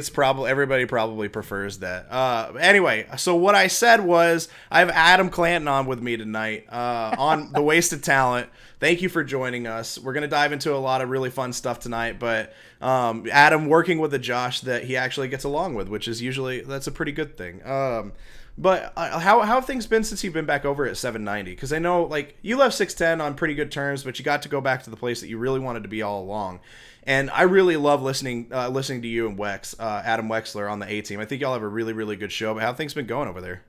It's probably everybody probably prefers that. Anyway, so what I said was I have Adam Clanton on with me tonight on the Wasted Talent. Thank you for joining us. We're gonna dive into a lot of really fun stuff tonight, but Adam working with a Josh that he actually gets along with, which is usually that's a pretty good thing. But how have things been since you've been back over at 790? Because I know like you left 610 on pretty good terms, but you got to go back to the place that you really wanted to be all along. And I really love listening to you and Adam Wexler on the A team. I think y'all have a really, really good show. But how have things been going over there?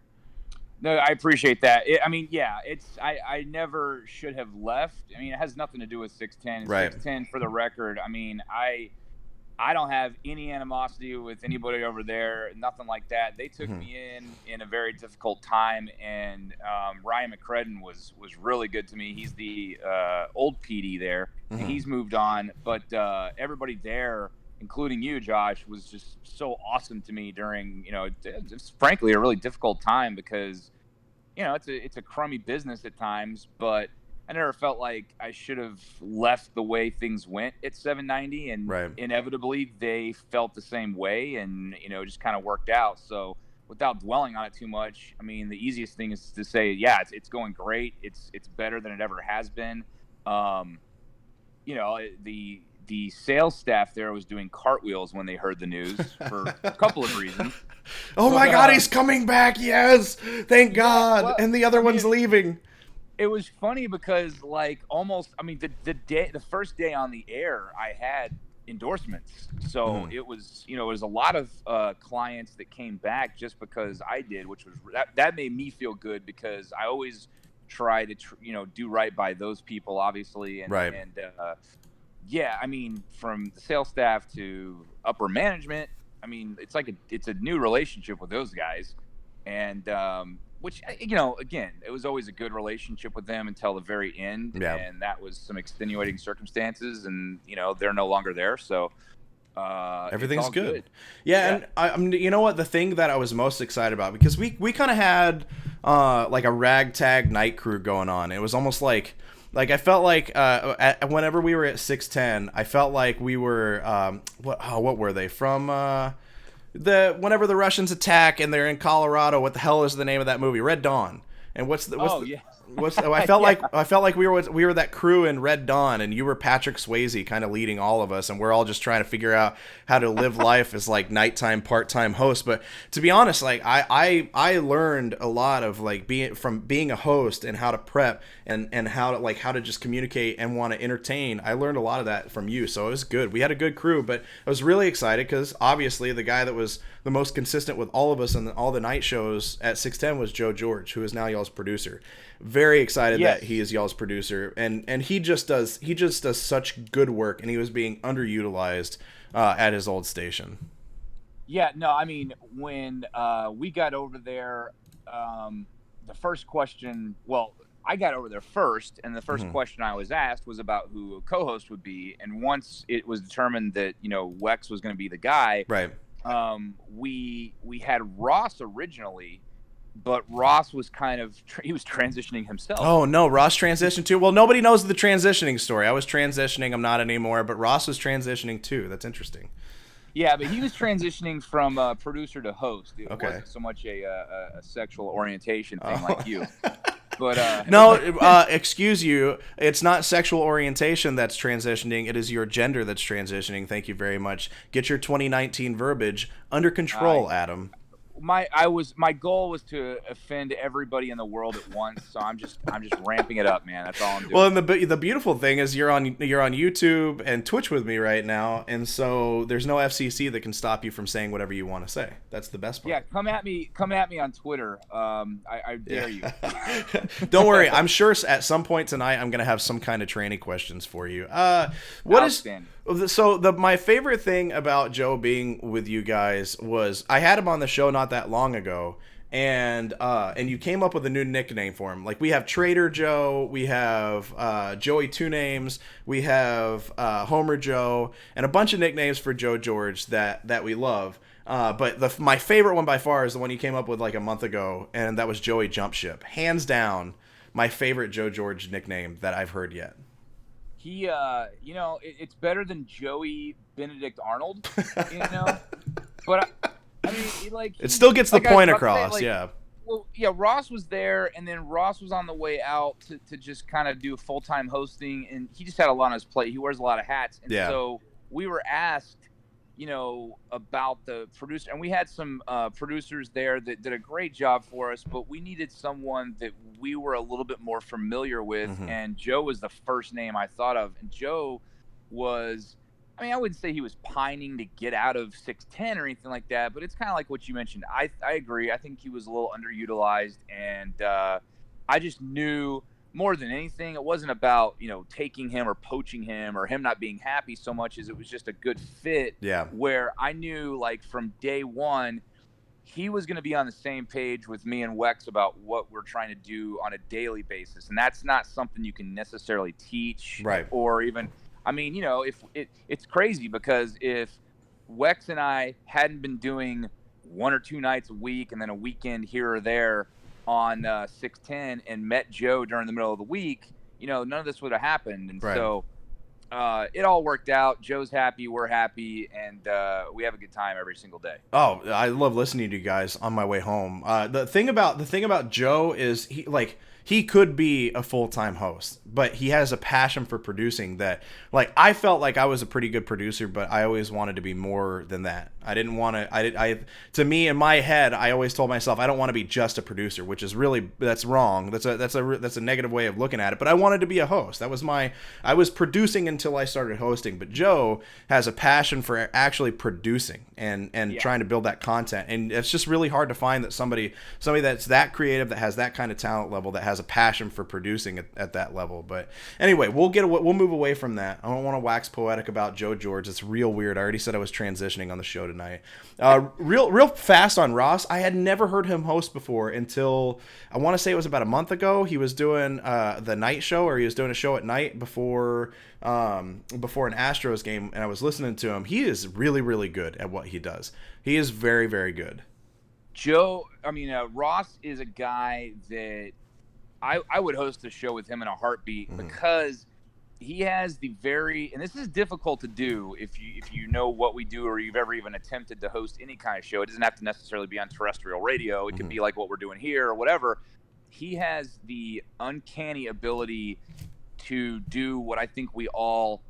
No, I appreciate that. I mean, yeah, I never should have left. I mean, it has nothing to do with 610. Right. 610 for the record. I mean, I don't have any animosity with anybody over there, nothing like that. They took me in a very difficult time, and Ryan McCredden was really good to me. He's the old PD there, and he's moved on. But everybody there, including you, Josh, was just so awesome to me during, it's frankly a really difficult time because, it's a crummy business at times, but I never felt like I should have left the way things went at 790, and Right. inevitably they felt the same way, and just kind of worked out. So without dwelling on it too much, I mean, the easiest thing is to say, yeah, it's going great. It's better than it ever has been. The sales staff there was doing cartwheels when they heard the news for a couple of reasons. Oh my God, he's coming back! Yes, thank God. Well, and the other one's leaving. It was funny because, like, almost, I mean, the first day on the air, I had endorsements. So it was, it was a lot of clients that came back just because I did, which was that made me feel good because I always try to, do right by those people, obviously. And, Right. Yeah, I mean, from the sales staff to upper management, I mean, it's a new relationship with those guys. And, which, again, it was always a good relationship with them until the very end. Yeah. And that was some extenuating circumstances, and, they're no longer there. So Everything's it's all good. Yeah, and you know what? The thing that I was most excited about, because we kind of had like a ragtag night crew going on. It was almost like I felt like whenever we were at 610, I felt like we were what were they from? Whenever the Russians attack and they're in Colorado, what the hell is the name of that movie? Red Dawn. And I felt like we were that crew in Red Dawn, and you were Patrick Swayze kind of leading all of us, and we're all just trying to figure out how to live life as like nighttime part-time hosts. But to be honest, like I learned a lot of like being a host and how to prep and how to just communicate and want to entertain. I learned a lot of that from you, so it was good. We had a good crew, but I was really excited because obviously the guy that was the most consistent with all of us and all the night shows at 610 was Joe George, who is now y'all's producer. Very excited that he is y'all's producer, and he just does such good work, and he was being underutilized at his old station. Yeah, no, I mean, when we got over there, the first question, well, I got over there first, and the first question I was asked was about who a co-host would be, and once it was determined that Wex was going to be the guy, right? We had Ross originally, but Ross was he was transitioning himself. Oh no, Ross transitioned too. Well, nobody knows the transitioning story. I was transitioning, I'm not anymore, but Ross was transitioning too. That's interesting. Yeah, but he was transitioning from producer to host. It wasn't so much a sexual orientation thing like you. But no, excuse you. It's not sexual orientation that's transitioning. It is your gender that's transitioning. Thank you very much. Get your 2019 verbiage under control, Adam. My goal was to offend everybody in the world at once, so I'm just ramping it up, man. That's all I'm doing. Well, and the beautiful thing is you're on YouTube and Twitch with me right now, and so there's no FCC that can stop you from saying whatever you want to say. That's the best part. Yeah, come at me on Twitter. I dare you. Don't worry, I'm sure at some point tonight I'm gonna have some kind of tranny questions for you. My favorite thing about Joe being with you guys was I had him on the show not that long ago, and you came up with a new nickname for him. Like we have Trader Joe, we have Joey Two Names, we have Homer Joe, and a bunch of nicknames for Joe George that we love. But my favorite one by far is the one you came up with like a month ago, and that was Joey Jump Ship. Hands down, my favorite Joe George nickname that I've heard yet. He, it's better than Joey Benedict Arnold, But I mean, like it still gets the like I was point about to say, across. like, Yeah. well, yeah, Ross was there, and then Ross was on the way out to just kind of do full-time hosting, and he just had a lot on his plate. He wears a lot of hats, and Yeah. so we were asked, about the producer, and we had some producers there that did a great job for us, but we needed someone that we were a little bit more familiar with, and Joe was the first name I thought of, and Joe was. I mean, I wouldn't say he was pining to get out of 6'10" or anything like that, but it's kind of like what you mentioned. I agree. I think he was a little underutilized, and I just knew more than anything, it wasn't about, taking him or poaching him or him not being happy so much as it was just a good fit. Yeah. Where I knew, like, from day one, he was going to be on the same page with me and Wex about what we're trying to do on a daily basis. And that's not something you can necessarily teach, right, or even, I mean, if it's crazy, because if Wex and I hadn't been doing 1 or 2 nights a week and then a weekend here or there on 610 and met Joe during the middle of the week, none of this would have happened. And right. so it all worked out. Joe's happy, we're happy, and we have a good time every single day. Oh, I love listening to you guys on my way home. The thing about Joe is he could be a full-time host, but he has a passion for producing that, like, I felt like I was a pretty good producer, but I always wanted to be more than that. I didn't want to, to me, in my head, I always told myself, I don't want to be just a producer, which is really, that's wrong. That's a negative way of looking at it, but I wanted to be a host. I was producing until I started hosting, but Joe has a passion for actually producing and trying to build that content. And it's just really hard to find that somebody that's that creative, that has that kind of talent level, that has a passion for producing at that level. But anyway, we'll move away from that. I don't want to wax poetic about Joe George. It's real weird. I already said I was transitioning on the show tonight. Real fast on Ross. I had never heard him host before until, I want to say it was about a month ago. He was doing the night show, or he was doing a show at night before an Astros game, and I was listening to him. He is really, really good at what he does. He is very, very good. Ross is a guy that I would host a show with him in a heartbeat, because he has and this is difficult to do if you know what we do, or you've ever even attempted to host any kind of show. It doesn't have to necessarily be on terrestrial radio. It could be like what we're doing here or whatever. He has the uncanny ability to do what I think we all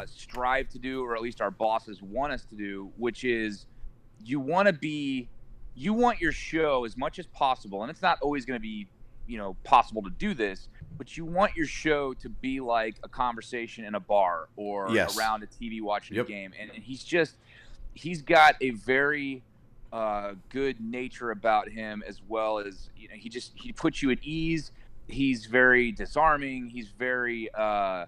strive to do, or at least our bosses want us to do, which is you want your show as much as possible, and it's not always going to be possible to do this, but you want your show to be like a conversation in a bar or around a TV watching a game. And he's got a very good nature about him, as well as, he puts you at ease. He's very disarming. He's very, I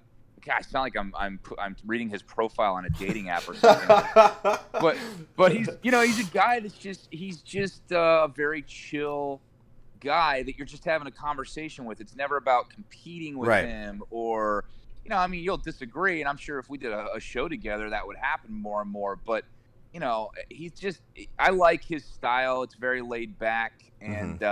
sound like I'm reading his profile on a dating app or something. but he's a guy he's just a very chill guy that you're just having a conversation with. It's never about competing with him, or you'll disagree, and I'm sure if we did a show together that would happen more and more, but I like his style. It's very laid back, and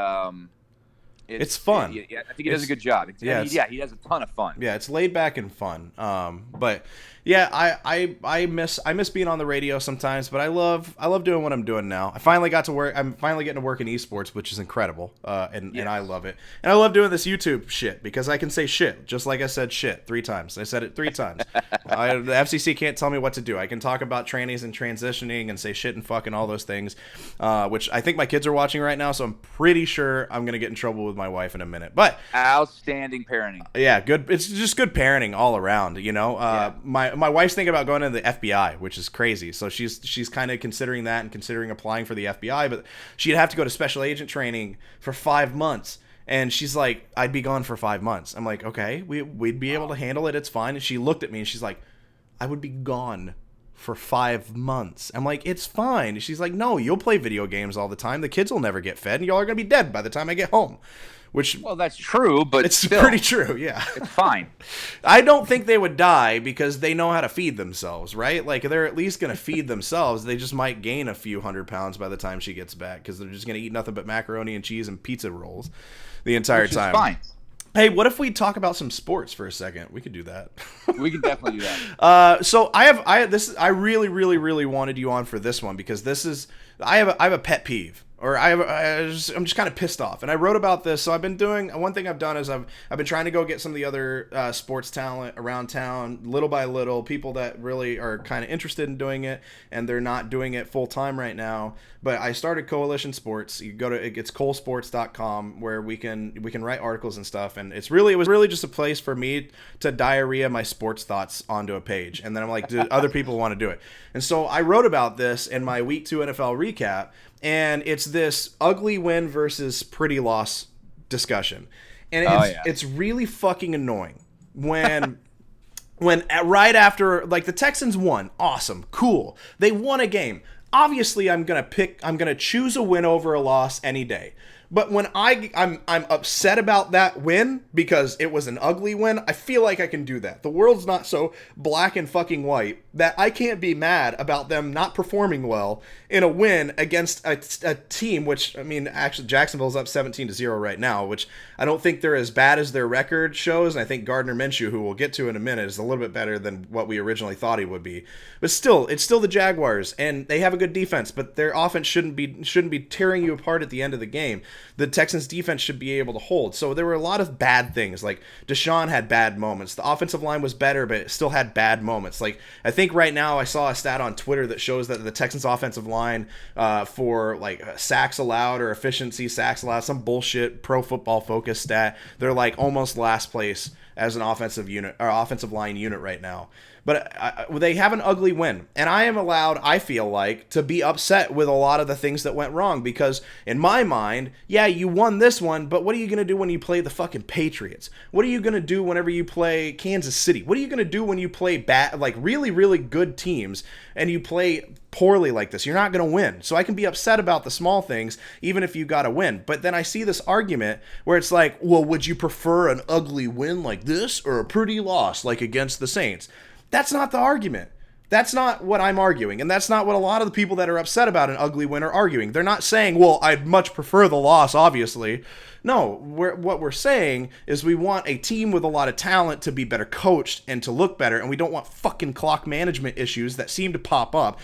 it's fun. I think he does a good job. He has a ton of fun. Yeah, it's laid back and fun. But yeah, I miss being on the radio sometimes, but I love doing what I'm doing now. I finally got to work. I'm finally getting to work in esports, which is incredible. And I love it. And I love doing this YouTube shit, because I can say shit, just like I said shit 3 times. I said it 3 times. The FCC can't tell me what to do. I can talk about trannies and transitioning and say shit and fucking all those things, which I think my kids are watching right now, so I'm pretty sure I'm going to get in trouble with my wife in a minute. But outstanding parenting. Yeah, good. It's just good parenting all around, My wife's thinking about going into the FBI, which is crazy. So she's kind of considering that and considering applying for the FBI, but she'd have to go to special agent training for 5 months. And she's like, I'd be gone for 5 months. I'm like, okay, we'd be able to handle it. It's fine. And she looked at me and she's like, I would be gone for 5 months. I'm like, it's fine. She's like, no, you'll play video games all the time. The kids will never get fed, and y'all are going to be dead by the time I get home. Well, that's true, but it's still, pretty true, yeah. It's fine. I don't think they would die because they know how to feed themselves, right? Like, they're at least going to feed themselves. They just might gain a few 100 pounds by the time she gets back, because they're just going to eat nothing but macaroni and cheese and pizza rolls the entire time. Fine. Hey, what if we talk about some sports for a second? We could do that. We can definitely do that. So I really, really, really wanted you on for this one because I have a pet peeve, or I'm just kind of pissed off, and I wrote about this. So I've been doing one thing I've done is I've been trying to go get some of the other sports talent around town, little by little, people that really are kind of interested in doing it, and they're not doing it full time right now. But I started Coalition Sports. You go to it's colesports.com where we can write articles and stuff, and it was really just a place for me to diarrhea my sports thoughts onto a page, and then I'm like, do other people want to do it? And so I wrote about this in my Week 2 NFL recap, and it's this ugly win versus pretty loss discussion, and it's really fucking annoying when. Right after, like, the Texans won, awesome, cool, they won a game. Obviously, I'm gonna choose a win over a loss any day. But when I'm upset about that win because it was an ugly win, I feel like I can do that. The world's not so black and fucking white that I can't be mad about them not performing well in a win against a team, which, I mean, actually Jacksonville's up 17-0 right now, which I don't think they're as bad as their record shows. And I think Gardner Minshew, who we'll get to in a minute, is a little bit better than what we originally thought he would be. But still, it's still the Jaguars, and they have a good defense, but their offense shouldn't be tearing you apart at the end of the game. The Texans defense should be able to hold. So there were a lot of bad things. Like Deshaun had bad moments. The offensive line was better, but it still had bad moments. Like I think right now I saw a stat on Twitter that shows that the Texans offensive line for like sacks allowed or efficiency sacks allowed, some bullshit Pro Football Focus stat, they're like almost last place as an offensive unit or offensive line unit right now. But they have an ugly win, and I am allowed, I feel like, to be upset with a lot of the things that went wrong because in my mind, yeah, you won this one, but what are you going to do when you play the fucking Patriots? What are you going to do whenever you play Kansas City? What are you going to do when you play like really, really good teams and you play poorly like this? You're not going to win. So I can be upset about the small things even if you got to win. But then I see this argument where it's like, well, would you prefer an ugly win like this or a pretty loss like against the Saints? That's not the argument. That's not what I'm arguing, and that's not what a lot of the people that are upset about an ugly win are arguing. They're not saying, well, I'd much prefer the loss, obviously. No, what we're saying is we want a team with a lot of talent to be better coached and to look better, and we don't want fucking clock management issues that seem to pop up.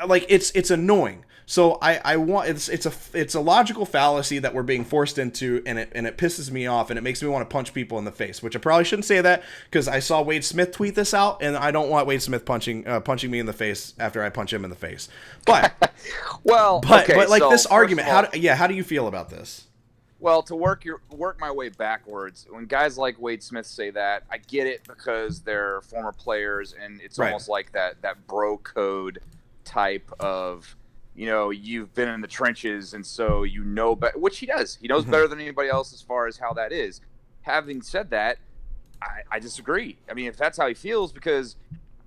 Like, it's annoying. So I want it's a logical fallacy that we're being forced into, and it pisses me off, and it makes me want to punch people in the face, which I probably shouldn't say that because I saw Wade Smith tweet this out, and I don't want Wade Smith punching me in the face after I punch him in the face. But but like so this argument, how do you feel about this? Well, to work my way backwards, when guys like Wade Smith say that, I get it because they're former players, and it's almost like that bro code type of, you know, you've been in the trenches, and so you know, which he does. He knows better than anybody else as far as how that is. Having said that, I disagree. I mean, if that's how he feels, because,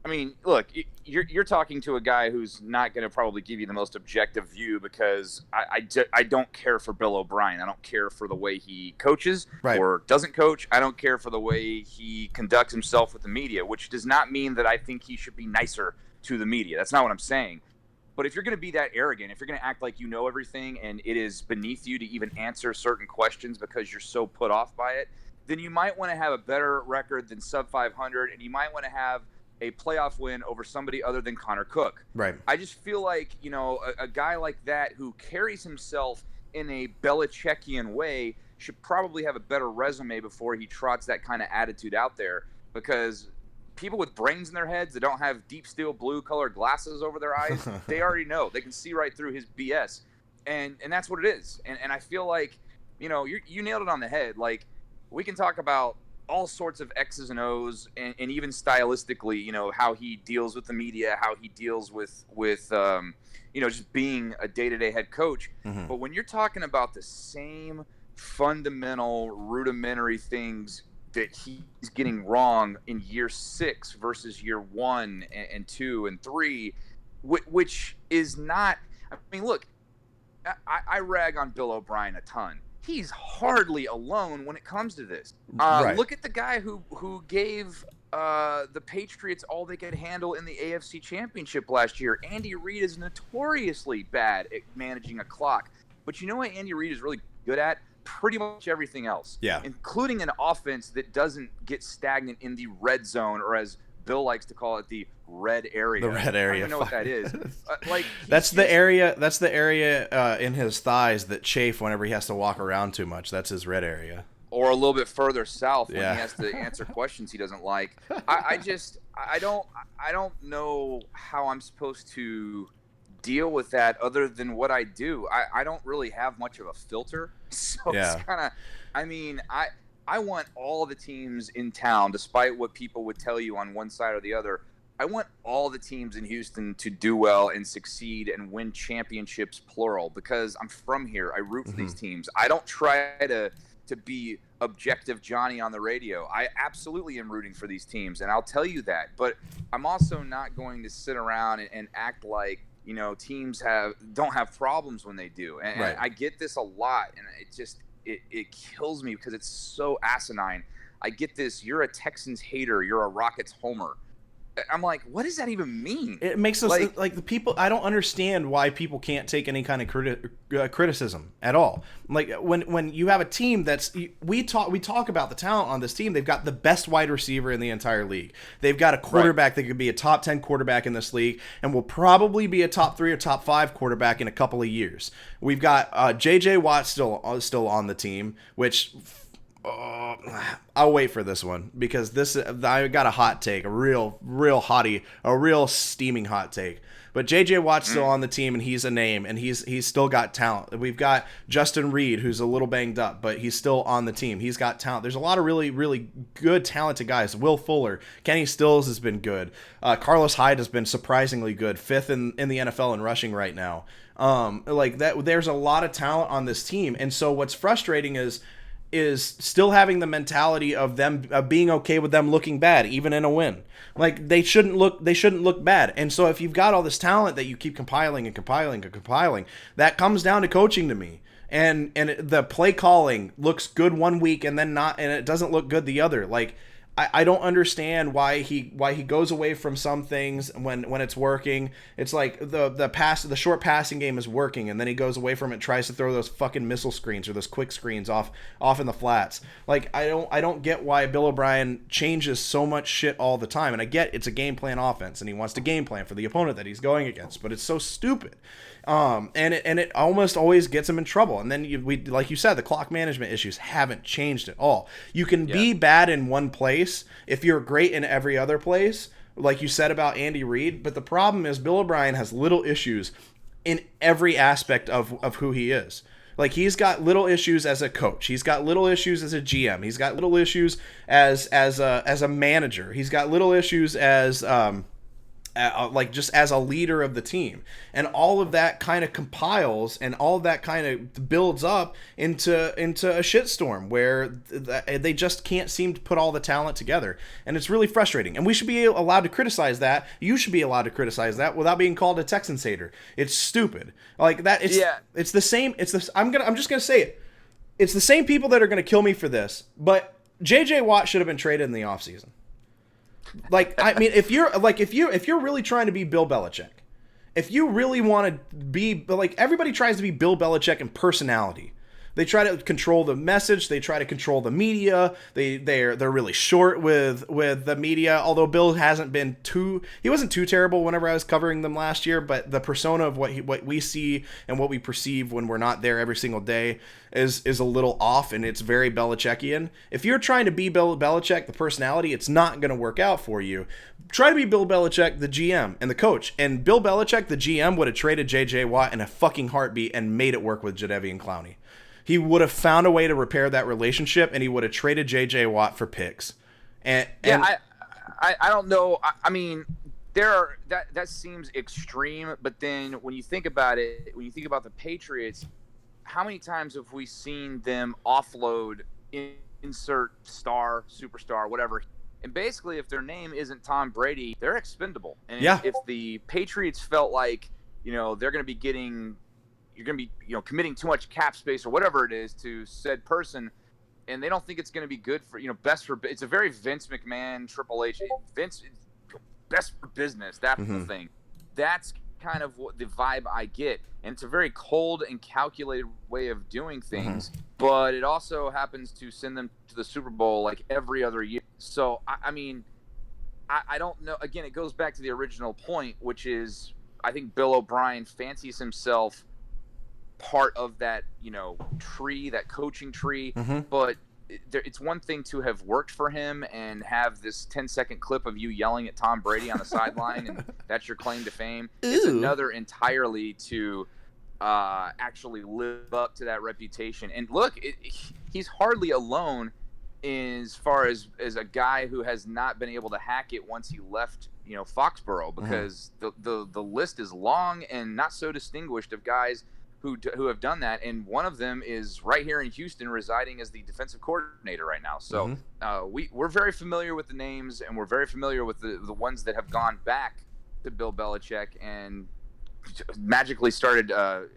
I mean, look, you're talking to a guy who's not going to probably give you the most objective view because I don't care for Bill O'Brien. I don't care for the way he coaches or doesn't coach. I don't care for the way he conducts himself with the media, which does not mean that I think he should be nicer to the media. That's not what I'm saying. But if you're going to be that arrogant, if you're going to act like you know everything and it is beneath you to even answer certain questions because you're so put off by it, then you might want to have a better record than sub 500, and you might want to have a playoff win over somebody other than Connor Cook. Right. I just feel like, you know, a guy like that who carries himself in a Belichickian way should probably have a better resume before he trots that kind of attitude out there, because people with brains in their heads that don't have deep steel blue colored glasses over their eyes, they already know. They can see right through his BS. And that's what it is. And I feel like, you know, you nailed it on the head. Like, we can talk about all sorts of X's and O's and even stylistically, you know, how he deals with the media, how he deals with you know, just being a day-to-day head coach. But when you're talking about the same fundamental, rudimentary things that he's getting wrong in year 6 versus year 1 and 2 and 3, which is not, I mean, look, I rag on Bill O'Brien a ton. He's hardly alone when it comes to this. Look at the guy who gave the Patriots all they could handle in the AFC Championship last year. Andy Reid is notoriously bad at managing a clock. But you know what Andy Reid is really good at? pretty much everything else. Yeah. Including an offense that doesn't get stagnant in the red zone, or as Bill likes to call it, the red area. The red area. I don't even know what that is. That's the area. That's the area in his thighs that chafe whenever he has to walk around too much. That's his red area. Or a little bit further south when Yeah. he has to answer questions he doesn't like. I don't know how I'm supposed to deal with that other than what I do. I don't really have much of a filter. So Yeah. it's kind of, I mean, I want all the teams in town, despite what people would tell you on one side or the other. I want all the teams in Houston to do well and succeed and win championships, plural, because I'm from here. I root for these teams. I don't try to be objective Johnny on the radio. I absolutely am rooting for these teams, and I'll tell you that. But I'm also not going to sit around and act like, you know, teams don't have problems when they do. And Right. I get this a lot, and it kills me because it's so asinine. I get this, you're a Texans hater, you're a Rockets homer. I'm like, what does that even mean? It makes us like the people. I don't understand why people can't take any kind of criticism at all. Like when you have a team we talk about the talent on this team. They've got the best wide receiver in the entire league. They've got a quarterback that could be a top 10 quarterback in this league and will probably be a top 3 or top 5 quarterback in a couple of years. We've got J.J. Watt still on the team, which. I'll wait for this one because I got a hot take, a real hottie, a real steaming hot take. But J.J. Watt's still on the team, and he's a name, and he's still got talent. We've got Justin Reed, who's a little banged up, but he's still on the team. He's got talent. There's a lot of really, really good, talented guys. Will Fuller, Kenny Stills has been good. Carlos Hyde has been surprisingly good, 5th in the NFL in rushing right now. Like that, there's a lot of talent on this team, and so what's frustrating is still having the mentality of them being okay with them looking bad even in a win. Like they shouldn't look bad. And so if you've got all this talent that you keep compiling, that comes down to coaching to me. And the play calling looks good one week and then not, and it doesn't look good the other. Like I don't understand why he goes away from some things when it's working. It's like the short passing game is working, and then he goes away from it, tries to throw those fucking missile screens or those quick screens off in the flats. Like I don't get why Bill O'Brien changes so much shit all the time. And I get it's a game plan offense, and he wants to game plan for the opponent that he's going against, but it's so stupid. And it almost always gets him in trouble. And then like you said, the clock management issues haven't changed at all. You can be bad in one place if you're great in every other place, like you said about Andy Reid. But the problem is Bill O'Brien has little issues in every aspect of who he is. Like he's got little issues as a coach. He's got little issues as a GM. He's got little issues as a manager. He's got little issues as like just as a leader of the team, and all of that kind of compiles and all of that kind of builds up into a shitstorm where they just can't seem to put all the talent together, and it's really frustrating. And we should be allowed to criticize that. You should be allowed to criticize that without being called a Texans hater. It's stupid. Like that. It's the same. I'm just gonna say it. It's the same people that are gonna kill me for this. But J.J. Watt should have been traded in the offseason. Like, I mean, if you're really trying to be Bill Belichick, if you really want to be, like, everybody tries to be Bill Belichick in personality. They try to control the message. They try to control the media. They're really short with the media. Although Bill he wasn't too terrible whenever I was covering them last year. But the persona of what we see and what we perceive when we're not there every single day is a little off, and it's very Belichickian. If you're trying to be Bill Belichick, the personality, it's not going to work out for you. Try to be Bill Belichick, the GM and the coach. And Bill Belichick, the GM, would have traded J.J. Watt in a fucking heartbeat and made it work with Jadeveon Clowney. He would have found a way to repair that relationship, and he would have traded J.J. Watt for picks. I don't know. I mean, that seems extreme. But then when you think about it, when you think about the Patriots, how many times have we seen them offload, insert star, superstar, whatever? And basically, if their name isn't Tom Brady, they're expendable. And if the Patriots felt like, you know, they're going to be you're going to be, you know, committing too much cap space or whatever it is to said person, and they don't think it's going to be good for, you know, it's a very Vince McMahon, Triple H, best for business, that whole thing. That's kind of the vibe I get. And it's a very cold and calculated way of doing things, but it also happens to send them to the Super Bowl like every other year. So, I mean, I don't know. Again, it goes back to the original point, which is I think Bill O'Brien fancies himself part of that, tree, that coaching tree. But it's one thing to have worked for him and have this 10-second clip of you yelling at Tom Brady on the sideline, and that's your claim to fame. It's another entirely to actually live up to that reputation. And look, he's hardly alone as far as a guy who has not been able to hack it once he left, Foxborough, because the list is long and not so distinguished of guys who have done that, and one of them is right here in Houston, residing as the defensive coordinator right now. So we're very familiar with the names, and we're very familiar with the ones that have gone back to Bill Belichick and magically started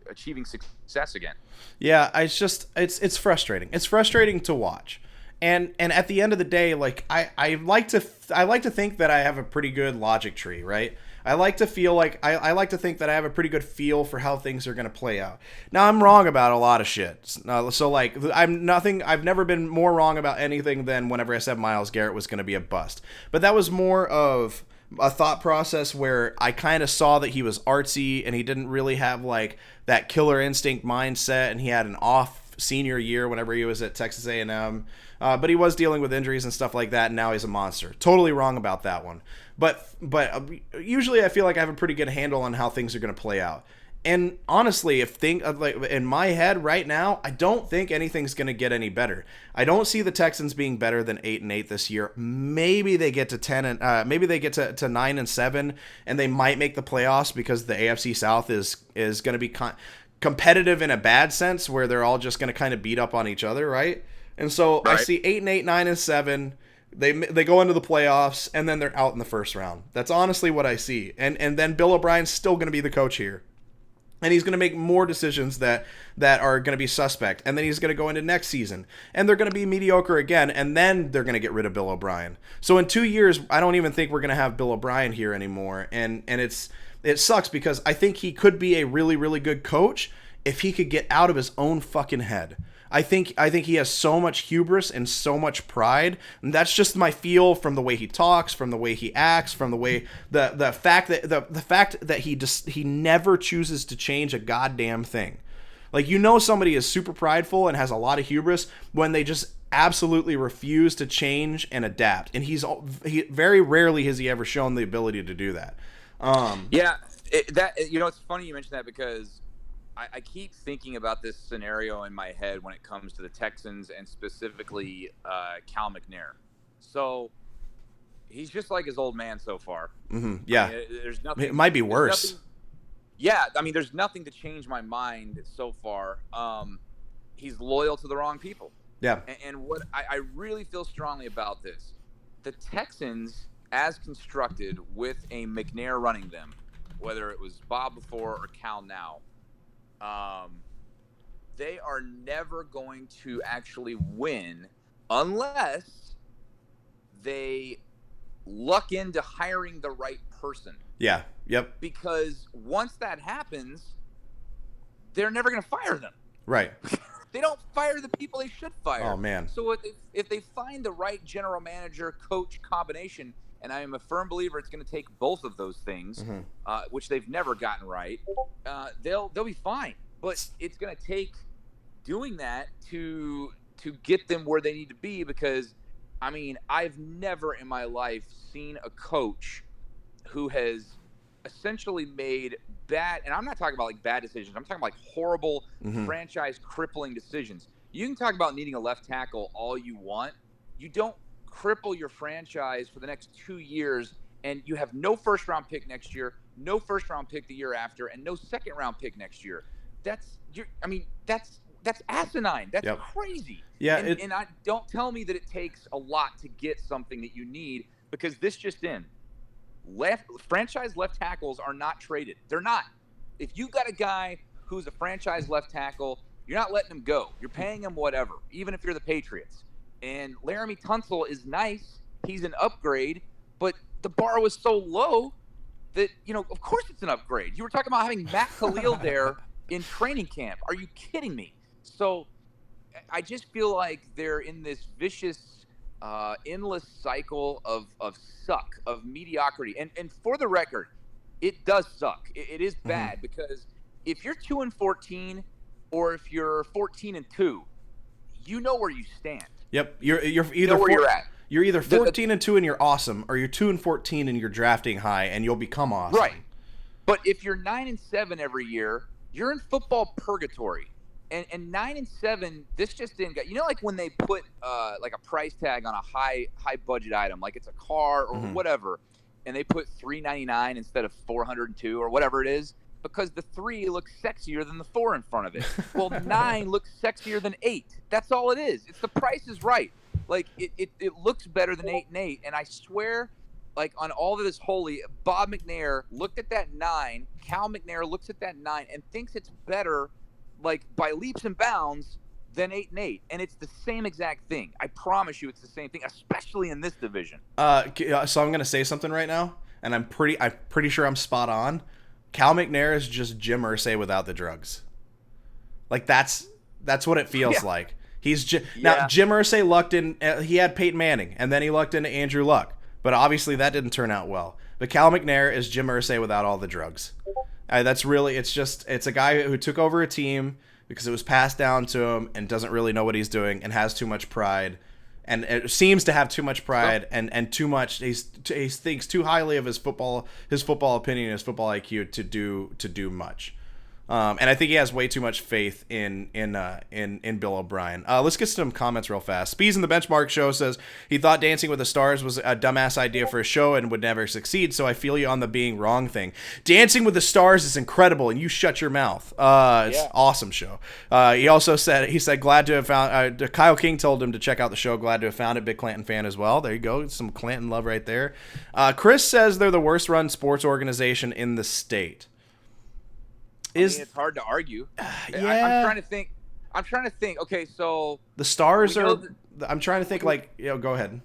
achieving success again. Yeah, it's frustrating. It's frustrating to watch. And at the end of the day, like I like to think that I have a pretty good logic tree, right? I like to feel like I like to think that I have a pretty good feel for how things are going to play out. Now, I'm wrong about a lot of shit. So like I've never been more wrong about anything than whenever I said Myles Garrett was going to be a bust. But that was more of a thought process where I kind of saw that he was artsy and he didn't really have like that killer instinct mindset, and he had an off senior year whenever he was at Texas A&M. But he was dealing with injuries and stuff like that, and now he's a monster. Totally wrong about that one. But usually I feel like I have a pretty good handle on how things are going to play out. And honestly, like in my head right now, I don't think anything's going to get any better. I don't see the Texans being better than 8-8 this year. Maybe they get to 10 and maybe they get to 9-7, and they might make the playoffs because the AFC South is going to be competitive in a bad sense, where they're all just going to kind of beat up on each other, right? And so right. I see 8-8, 9-7. They go into the playoffs, and then they're out in the first round. That's honestly what I see. And then Bill O'Brien's still going to be the coach here. And he's going to make more decisions that are going to be suspect. And then he's going to go into next season, and they're going to be mediocre again, and then they're going to get rid of Bill O'Brien. So in 2 years, I don't even think we're going to have Bill O'Brien here anymore. And it sucks, because I think he could be a really, really good coach if he could get out of his own fucking head. I think he has so much hubris and so much pride, and that's just my feel from the way he talks, from the way he acts, from the way the fact that he never chooses to change a goddamn thing. Like, somebody is super prideful and has a lot of hubris when they just absolutely refuse to change and adapt, and he very rarely has he ever shown the ability to do that. It's funny you mentioned that, because I keep thinking about this scenario in my head when it comes to the Texans, and specifically Cal McNair. So he's just like his old man so far. Mm-hmm. Yeah. I mean, there's nothing. It might be worse. There's nothing to change my mind so far. He's loyal to the wrong people. Yeah. And what I really feel strongly about this, the Texans, as constructed with a McNair running them, whether it was Bob before or Cal now, they are never going to actually win unless they luck into hiring the right person. Yeah. Yep. Because once that happens, they're never going to fire them. Right. They don't fire the people they should fire. Oh, man. So if they find the right general manager coach combination, and I am a firm believer it's going to take both of those things, which they've never gotten right, they'll be fine. But it's going to take doing that to get them where they need to be, because, I mean, I've never in my life seen a coach who has essentially made bad, and I'm not talking about like bad decisions, I'm talking about like horrible franchise crippling decisions. You can talk about needing a left tackle all you want. You don't cripple your franchise for the next 2 years, and you have no first round pick next year, no first round pick the year after, and no second round pick next year. That's asinine. That's crazy. Yeah. And don't tell me that it takes a lot to get something that you need, because this just in. Franchise left tackles are not traded. They're not. If you got a guy who's a franchise left tackle, you're not letting him go. You're paying him whatever, even if you're the Patriots. And Laramie Tunsil is nice. He's an upgrade, but the bar was so low that, of course it's an upgrade. You were talking about having Matt Khalil there in training camp. Are you kidding me? So I just feel like they're in this vicious, endless cycle of suck, of mediocrity. And for the record, it does suck. It is bad because if you're 2-14 or if you're 14-2, you know where you stand. Yep, you're either you know where you're at. You're either 14-2 and you're awesome, or you're 2-14 and you're drafting high and you'll become awesome. Right. But if you're 9-7 every year, you're in football purgatory. And 9-7, this just didn't get. Like when they put like a price tag on a high budget item, like it's a car or whatever, and they put $399 instead of $402 or whatever it is, because the 3 looks sexier than the 4 in front of it. Well, 9 looks sexier than 8. That's all it is. It's the price is right. Like it looks better than 8 and 8. And I swear, like on all of this holy, Bob McNair looked at that 9. Cal McNair looks at that 9 and thinks it's better, like by leaps and bounds, than 8 and 8. And it's the same exact thing. I promise you, it's the same thing, especially in this division. So I'm gonna say something right now, and I'm pretty sure I'm spot on. Cal McNair is just Jim Irsay without the drugs. Like that's what it feels like. He's now Jim Irsay lucked in. He had Peyton Manning, and then he lucked into Andrew Luck. But obviously that didn't turn out well. But Cal McNair is Jim Irsay without all the drugs. It's a guy who took over a team because it was passed down to him and doesn't really know what he's doing and has too much pride. And it seems to have too much pride and too much. He thinks too highly of his football opinion, his football IQ to do much. And I think he has way too much faith in Bill O'Brien. Let's get some comments real fast. Spees in the Benchmark Show says he thought Dancing with the Stars was a dumbass idea for a show and would never succeed. So I feel you on the being wrong thing. Dancing with the Stars is incredible, and you shut your mouth. It's an awesome show. He also said glad to have found. Kyle King told him to check out the show. Glad to have found it. Big Clanton fan as well. There you go. Some Clanton love right there. Chris says they're the worst run sports organization in the state. It's hard to argue. I'm trying to think. Okay, so the Stars are. I'm trying to think. Go ahead.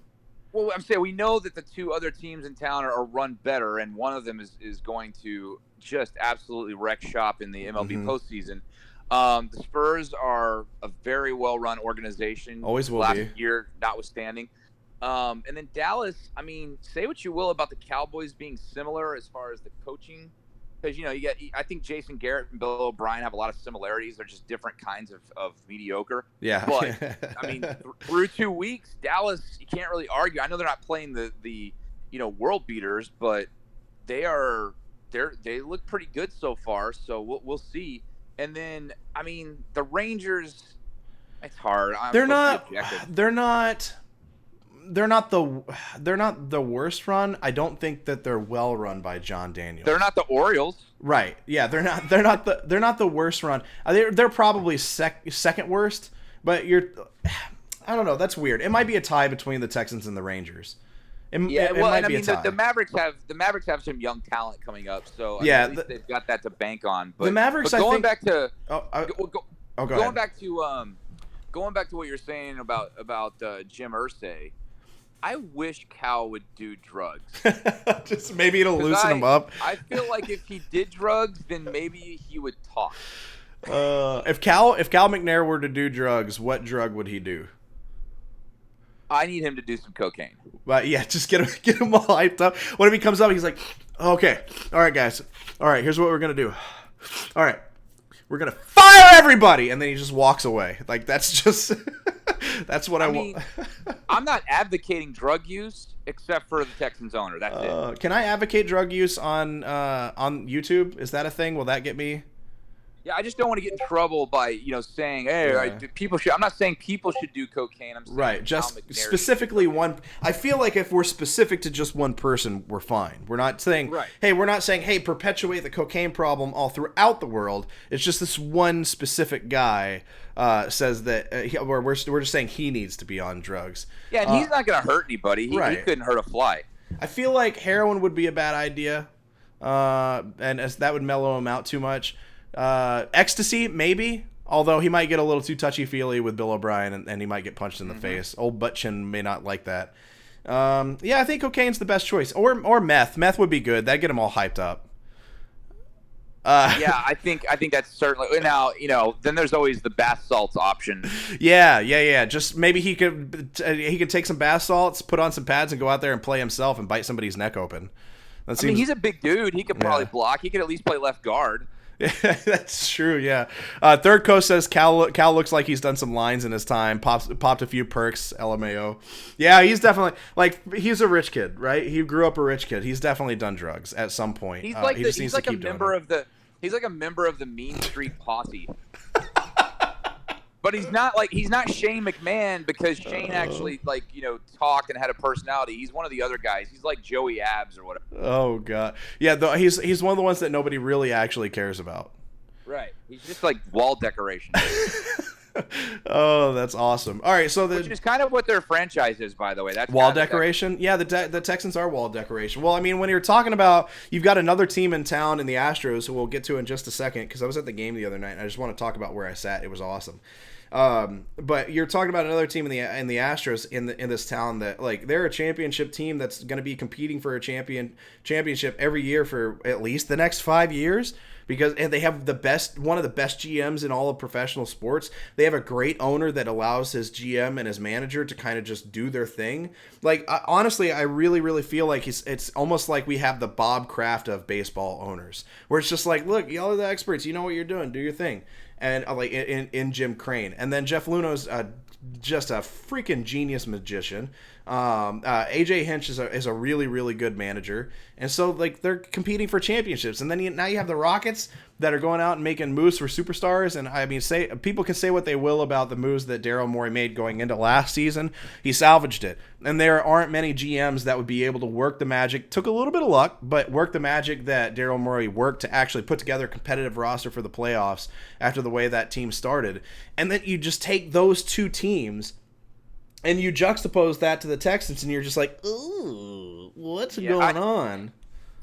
Well, I'm saying we know that the 2 other teams in town are run better, and one of them is going to just absolutely wreck shop in the MLB postseason. The Spurs are a very well-run organization. Always will last be. Year notwithstanding. And then Dallas. I mean, say what you will about the Cowboys being similar as far as the coaching. Because, I think Jason Garrett and Bill O'Brien have a lot of similarities. They're just different kinds of mediocre. Yeah. But, I mean, through 2 weeks, Dallas, you can't really argue. I know they're not playing the world beaters, but they look pretty good so far. So we'll see. And then, I mean, the Rangers, it's hard. They're not the worst run. I don't think that they're well run by John Daniels. They're not the Orioles. Right. Yeah, they're not the worst run. They're probably second worst, but I don't know, that's weird. It might be a tie between the Texans and the Rangers. The Mavericks have some young talent coming up, so at least they've got that to bank on. But the Mavericks, going back to what you're saying about Jim Irsay, I wish Cal would do drugs. Just maybe it'll loosen him up. I feel like if he did drugs, then maybe he would talk. If Cal McNair were to do drugs, what drug would he do? I need him to do some cocaine. But yeah, just get him all hyped up. When if he comes up, he's like, okay, all right, guys. All right, here's what we're going to do. All right, we're going to fire everybody. And then he just walks away. Like, that's just, that's what I want. I'm not advocating drug use except for the Texans owner. That's it. Can I advocate drug use on YouTube? Is that a thing? Will that get me? Yeah, I just don't want to get in trouble by, saying, hey, people should. I'm not saying people should do cocaine. I'm saying just specifically one. I feel like if we're specific to just one person, we're fine. We're not saying, hey, perpetuate the cocaine problem all throughout the world. It's just this one specific guy says that we're just saying he needs to be on drugs. Yeah, and he's not going to hurt anybody. He couldn't hurt a fly. I feel like heroin would be a bad idea, and that would mellow him out too much. Ecstasy, maybe, although he might get a little too touchy-feely with Bill O'Brien and he might get punched in the face. Old Butt Chin may not like that. Yeah, I think cocaine's the best choice, or meth. Meth would be good. That'd get them all hyped up. Yeah, I think that's certainly now. Then there's always the bath salts option. Yeah. Just maybe he could take some bath salts, put on some pads, and go out there and play himself and bite somebody's neck open. I mean, he's a big dude. He could probably block. He could at least play left guard. Yeah, that's true. Yeah. Third Coast says Cal looks like he's done some lines in his time. Popped a few perks. LMAO. Yeah, he's definitely he's a rich kid, right? He grew up a rich kid. He's definitely done drugs at some point. He's like a member of the Mean Street Posse. But he's not Shane McMahon, because Shane actually talked and had a personality. He's one of the other guys. He's like Joey Abs or whatever. Oh god, yeah. Though he's one of the ones that nobody really actually cares about. Right. He's just like wall decoration. Oh, that's awesome. All right, so which is kind of what their franchise is, by the way. That's wall decoration. Yeah, the Texans are wall decoration. Well, I mean, when you're talking about, you've got another team in town in the Astros, who we'll get to in just a second, because I was at the game the other night, and I just want to talk about where I sat. It was awesome. But you're talking about another team in the Astros in this town that, like, they're a championship team that's going to be competing for a championship every year for at least the next 5 years, because they have one of the best GMs in all of professional sports. They have a great owner that allows his GM and his manager to kind of just do their thing. Like, honestly, I really, really feel like it's almost like we have the Bob Kraft of baseball owners, where it's just like, look, y'all are the experts. You know what you're doing. Do your thing. And like in Jim Crane, and then Jeff Luno's just a freaking genius magician. AJ Hinch is a really, really good manager, and so like they're competing for championships. And then now you have the Rockets that are going out and making moves for superstars. And I mean, people can say what they will about the moves that Daryl Morey made going into last season. He salvaged it, and there aren't many GMs that would be able to work the magic. Took a little bit of luck, but work the magic that Daryl Morey worked to actually put together a competitive roster for the playoffs after the way that team started. And then you just take those two teams and you juxtapose that to the Texans, and you're just like, ooh, what's going on?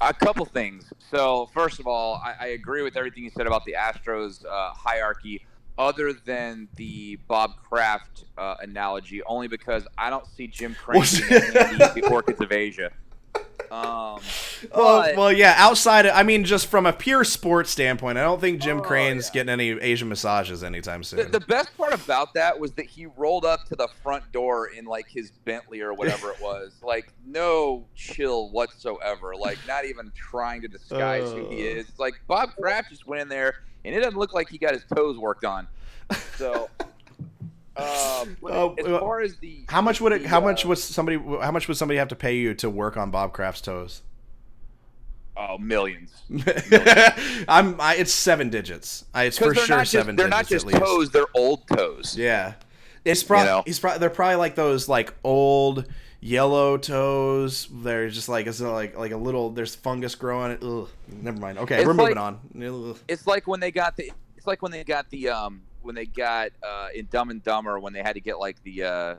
A couple things. So, first of all, I agree with everything you said about the Astros hierarchy, other than the Bob Kraft analogy, only because I don't see Jim Crane being the Orchids of Asia. Well, yeah, outside of, I mean, just from a pure sports standpoint, I don't think Jim Crane's getting any Asian massages anytime soon. The best part about that was that he rolled up to the front door in like his Bentley or whatever it was, like no chill whatsoever, like not even trying to disguise who he is. Like Bob Kraft just went in there, and it doesn't look like he got his toes worked on. So as far as the how much would somebody have to pay you to work on Bob Kraft's toes? Oh, millions. It's 7 digits. It's for sure 7 digits. They're not just toes; they're old toes. Yeah, it's probably they're probably like those like old yellow toes. They're just like it's like a little. There's fungus growing. Ugh, never mind. Okay, we're moving on. Ugh. It's like when they got in Dumb and Dumber, when they had to get like the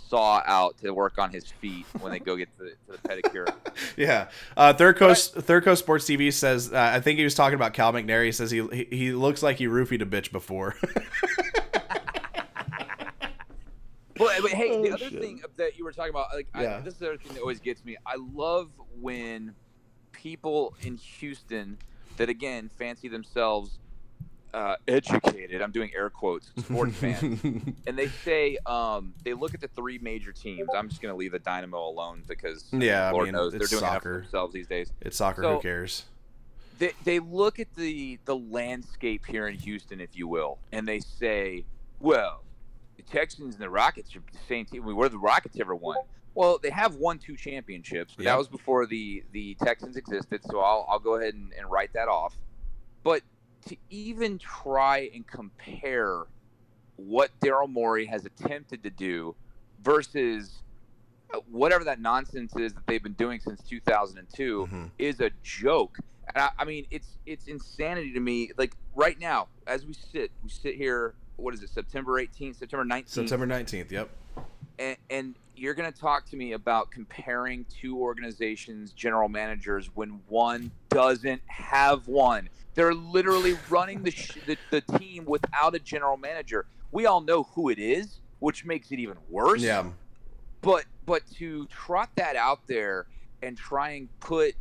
saw out to work on his feet when they go get the pedicure. Yeah. Third Coast Sports TV says, I think he was talking about Cal McNair. He says he looks like he roofied a bitch before. But hey, the other thing that you were talking about, like, this is the other thing that always gets me. I love when people in Houston that, again, fancy themselves educated, I'm doing air quotes, sports fans, and they say they look at the 3 major teams. I'm just going to leave the Dynamo alone because Lord knows they're doing enough for themselves these days. It's soccer, so, who cares? They look at the landscape here in Houston, if you will, and they say, well, the Texans and the Rockets are the same team. Where the Rockets ever won? Well, they have won 2 championships, but that was before the Texans existed, so I'll go ahead and write that off. But to even try and compare what Daryl Morey has attempted to do versus whatever that nonsense is that they've been doing since 2002 is a joke. And I mean, it's insanity to me. Like right now, as we sit here, what is it, September 18th, September 19th? September 19th, yep. And you're going to talk to me about comparing 2 organizations' general managers when one doesn't have one. They're literally running the team without a general manager. We all know who it is, which makes it even worse. Yeah. but to trot that out there and try and put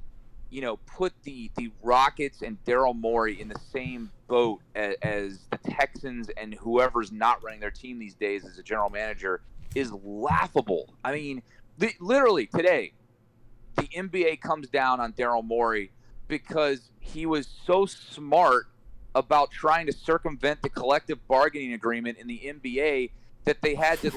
the Rockets and Daryl Morey in the same boat as the Texans and whoever's not running their team these days as a general manager is laughable. I mean, literally today, the NBA comes down on Daryl Morey because he was so smart about trying to circumvent the collective bargaining agreement in the NBA that they had to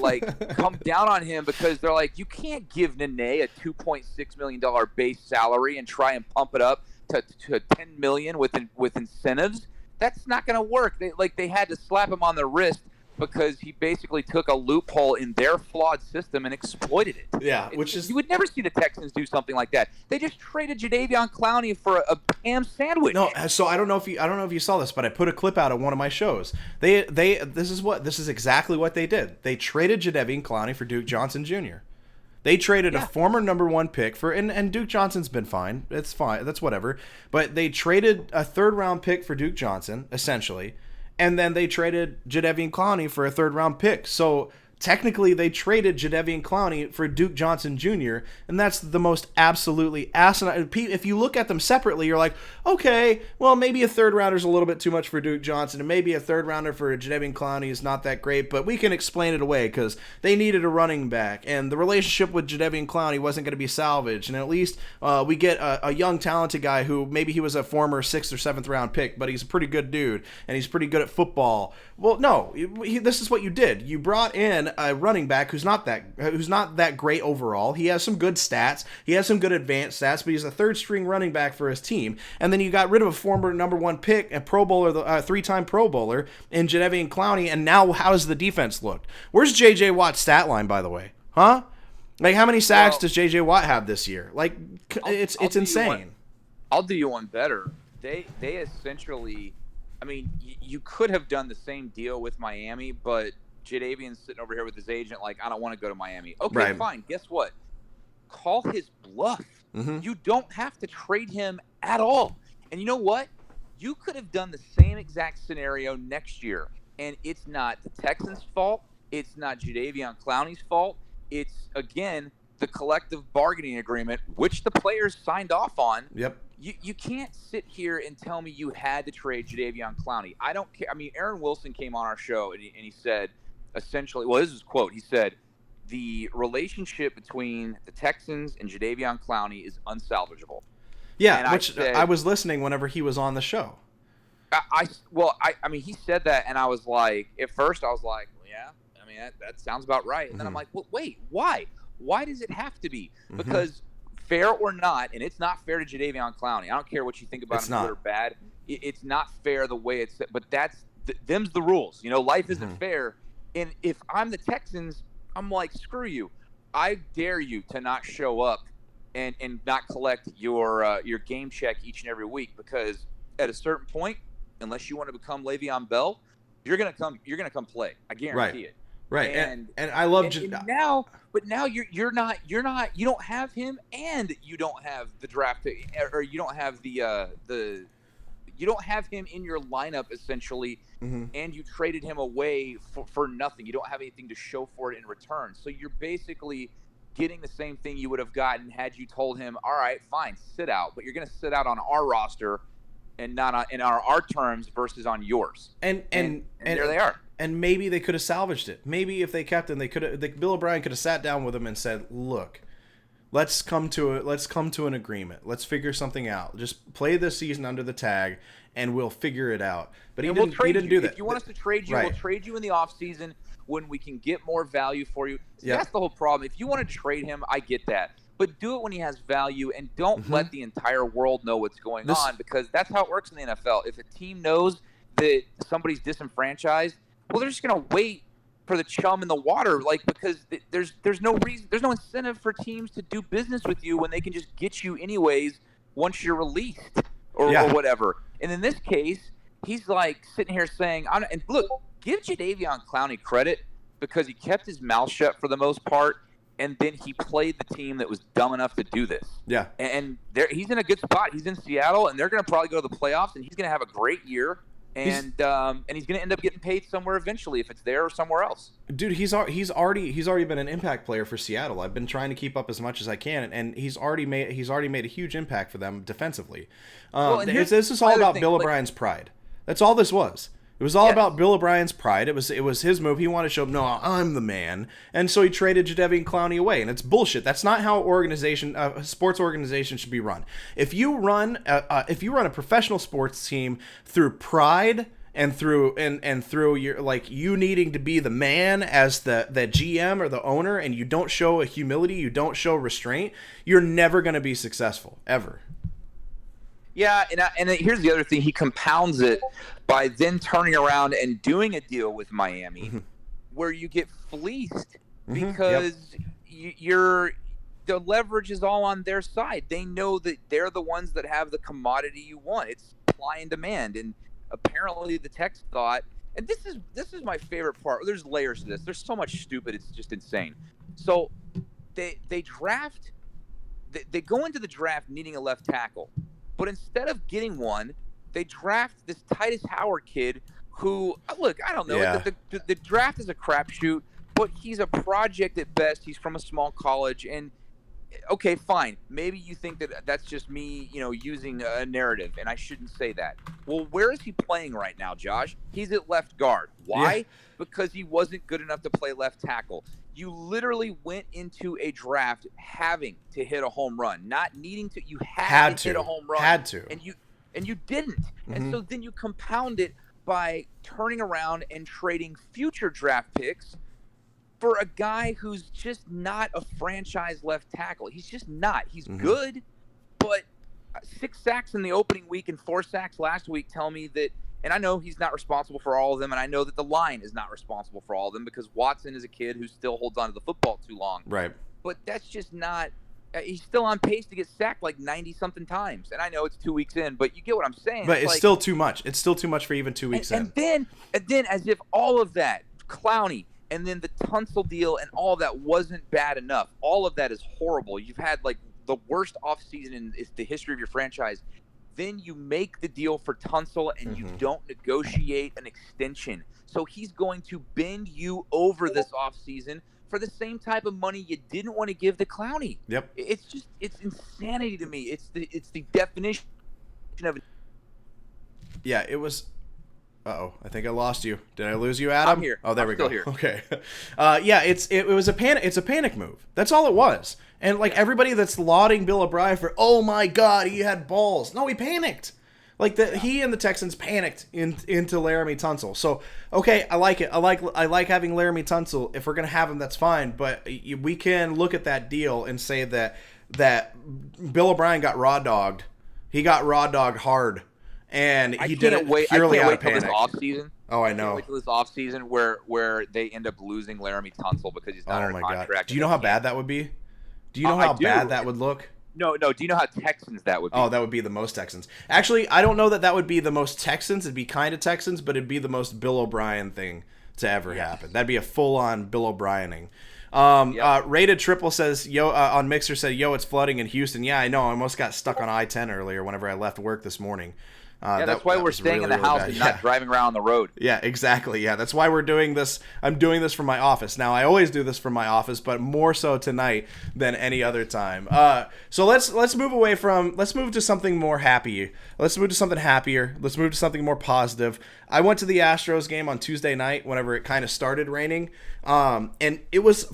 come down on him because they're like, you can't give Nene a $2.6 million base salary and try and pump it up to $10 million with incentives. That's not going to work. They had to slap him on the wrist because he basically took a loophole in their flawed system and exploited it. Yeah, you would never see the Texans do something like that. They just traded Jadeveon Clowney for a ham sandwich. No, so I don't know if you saw this, but I put a clip out of one of my shows. This is exactly what they did. They traded Jadeveon Clowney for Duke Johnson Jr. They traded a former number 1 pick for, and Duke Johnson's been fine. It's fine. That's whatever. But they traded a 3rd round pick for Duke Johnson, essentially. And then they traded Jadeveon Clowney for a 3rd round pick. So technically they traded Jadeveon Clowney for Duke Johnson Jr., and that's the most absolutely asinine. If you look at them separately, you're like, okay, well, maybe a 3rd rounder is a little bit too much for Duke Johnson, and maybe a 3rd rounder for Jadeveon Clowney is not that great, but we can explain it away because they needed a running back, and the relationship with Jadeveon Clowney wasn't going to be salvaged, and at least we get a young, talented guy who maybe he was a former 6th or 7th round pick, but he's a pretty good dude, and he's pretty good at football. Well, no, this is what you did. You brought in a running back who's not that great overall. He has some good stats. He has some good advanced stats, but he's a 3rd string running back for his team. And then you got rid of a former number 1 pick, a Pro Bowler, 3-time Pro Bowler in Jadeveon Clowney. And now how does the defense look? Where's J.J. Watt's stat line, by the way? Huh? Like, how many sacks does J.J. Watt have this year? Like, it's insane. I'll do you one better. They essentially, I mean, you could have done the same deal with Miami, but Jadeveon's sitting over here with his agent like, I don't want to go to Miami. Okay, right. Fine. Guess what? Call his bluff. Mm-hmm. You don't have to trade him at all. And you know what? You could have done the same exact scenario next year, and it's not the Texans' fault. It's not Jadeveon Clowney's fault. It's, again, the collective bargaining agreement, which the players signed off on. Yep. You can't sit here and tell me you had to trade Jadeveon Clowney. I don't care. I mean, Aaron Wilson came on our show, and he said, essentially, well, this is his quote. He said, the relationship between the Texans and Jadeveon Clowney is unsalvageable. Yeah, and I was listening whenever he was on the show. I mean, he said that, and I was like, at first I was like, well, yeah, I mean, that sounds about right. And then I'm like, well, wait, why? Why does it have to be? Because fair or not, and it's not fair to Jadeveon Clowney. I don't care what you think about him, good or bad. It's not fair the way it's, but them's the rules. You know, life isn't fair. And if I'm the Texans, I'm like, screw you. I dare you to not show up and not collect your game check each and every week, because at a certain point, unless you want to become Le'Veon Bell, you're gonna come play. I guarantee it. Right. And I love now, but now you're not you don't have him, and you don't have the draft pick, or you don't have you don't have him in your lineup, essentially, and you traded him away for nothing. You don't have anything to show for it in return. So you're basically getting the same thing you would have gotten had you told him, all right, fine, sit out, but you're going to sit out on our roster and not in our terms versus on yours. And there they are. And maybe they could have salvaged it. Maybe if they kept him, Bill O'Brien could have sat down with him and said, look, let's come to an agreement. Let's figure something out. Just play this season under the tag, and we'll figure it out. But he didn't do that. If you want us to trade you, we'll trade you in the offseason when we can get more value for you. See, that's the whole problem. If you want to trade him, I get that. But do it when he has value, and don't let the entire world know what's going on, because that's how it works in the NFL. If a team knows that somebody's disenfranchised, well, they're just going to wait for the chum in the water, because there's no reason, there's no incentive for teams to do business with you when they can just get you anyways once you're released or whatever. And in this case, he's like sitting here saying, and look, give Jadeveon Clowney credit, because he kept his mouth shut for the most part, and then he played the team that was dumb enough to do this. Yeah. And he's in a good spot. He's in Seattle, and they're going to probably go to the playoffs, and he's going to have a great year. and he's going to end up getting paid somewhere eventually, if it's there or somewhere else. Dude, he's already been an impact player for Seattle. I've been trying to keep up as much as I can, and he's already made a huge impact for them defensively. This is all about Bill O'Brien's pride. That's all this was. It was all about Bill O'Brien's pride. It was his move. He wanted to show him, no, I'm the man, and so he traded Jadeveon Clowney away, and it's bullshit. That's not how sports organization should be run. If you run a professional sports team through pride and through your, like, you needing to be the man as the GM or the owner, and you don't show a humility, you don't show restraint, you're never going to be successful ever. Yeah, and here's the other thing. He compounds it by then turning around and doing a deal with Miami where you get fleeced because the leverage is all on their side. They know that they're the ones that have the commodity you want. It's supply and demand. And apparently the Tex thought, and this is my favorite part. There's layers to this. There's so much stupid. It's just insane. So they go into the draft needing a left tackle. But instead of getting one, they draft this Titus Howard kid who, look, I don't know. Yeah. The draft is a crapshoot, but he's a project at best. He's from a small college. And, okay, fine. Maybe you think that that's just me, using a narrative, and I shouldn't say that. Well, where is he playing right now, Josh? He's at left guard. Why? Yeah. Because he wasn't good enough to play left tackle. You literally went into a draft having to hit a home run, not needing to. You had to hit a home run. Had to. And you didn't. And so then you compound it by turning around and trading future draft picks for a guy who's just not a franchise left tackle. He's just not. He's good, but 6 sacks in the opening week and 4 sacks last week tell me that. And I know he's not responsible for all of them, and I know that the line is not responsible for all of them because Watson is a kid who still holds on to the football too long. Right. But that's just not he's still on pace to get sacked like 90-something times. And I know it's 2 weeks in, but you get what I'm saying. But it's still too much. It's still too much for even 2 weeks in. And then as if all of that, Clowney, and then the Tunsil deal and all of that wasn't bad enough. All of that is horrible. You've had like the worst offseason in the history of your franchise. Then you make the deal for Tunsil and you don't negotiate an extension. So he's going to bend you over this offseason for the same type of money you didn't want to give to Clowney. Yep. It's insanity to me. It's the definition of it. Yeah, it was. Uh-oh, I think I lost you. Did I lose you, Adam? I'm here. Oh, there I'm we still go. Here. Okay. Yeah, it was a panic. It's a panic move. That's all it was. And like everybody that's lauding Bill O'Brien for, oh my God, he had balls. No, he panicked. Like he and the Texans panicked into Laramie Tunsil. So okay, I like it. I like having Laramie Tunsil. If we're gonna have him, that's fine. But we can look at that deal and say that Bill O'Brien got raw dogged. He got raw dogged hard. And he did it purely out of panic. This offseason. Oh, I know. I can't wait till this offseason where they end up losing Laramie Tunsil because he's not under contract. God. Do you know how bad that would be? Do you know how bad that would look? No. Do you know how Texans that would be? Oh, that would be the most Texans. Actually, I don't know that would be the most Texans. It'd be kind of Texans, but it'd be the most Bill O'Brien thing to ever happen. That'd be a full-on Bill O'Briening. Rated Triple says, on Mixer said, it's flooding in Houston. Yeah, I know. I almost got stuck on I-10 earlier whenever I left work this morning. That's why we're staying in the house and not driving around on the road. Yeah, exactly. Yeah, that's why we're doing this. I'm doing this from my office. Now, I always do this from my office, but more so tonight than any other time. So let's move to something more happy. Let's move to something happier. Let's move to something more positive. I went to the Astros game on Tuesday night whenever it kind of started raining. And it was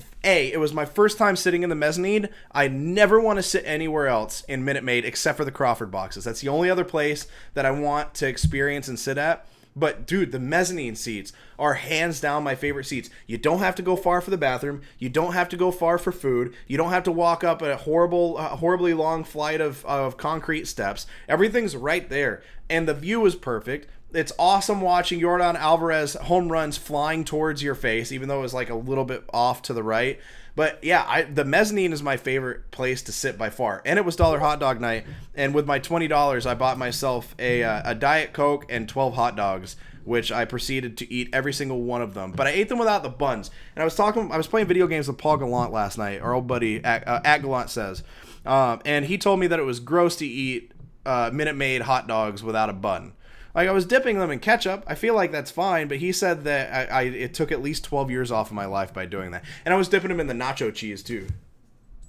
my first time sitting in the mezzanine. I never want to sit anywhere else in Minute Maid except for the Crawford boxes. That's the only other place that I want to experience and sit at. But dude, the mezzanine seats are hands down my favorite seats. You don't have to go far for the bathroom. You don't have to go far for food. You don't have to walk up a horribly long flight of concrete steps. Everything's right there. And the view is perfect. It's awesome watching Yordan Alvarez home runs flying towards your face, even though it was like a little bit off to the right. But yeah, the mezzanine is my favorite place to sit by far. And it was dollar hot dog night. And with my $20, I bought myself a Diet Coke and 12 hot dogs, which I proceeded to eat every single one of them. But I ate them without the buns. And I was playing video games with Paul Gallant last night, our old buddy at Gallant Says. And he told me that it was gross to eat Minute Maid hot dogs without a bun. Like, I was dipping them in ketchup. I feel like that's fine, but he said that it took at least 12 years off of my life by doing that. And I was dipping them in the nacho cheese too.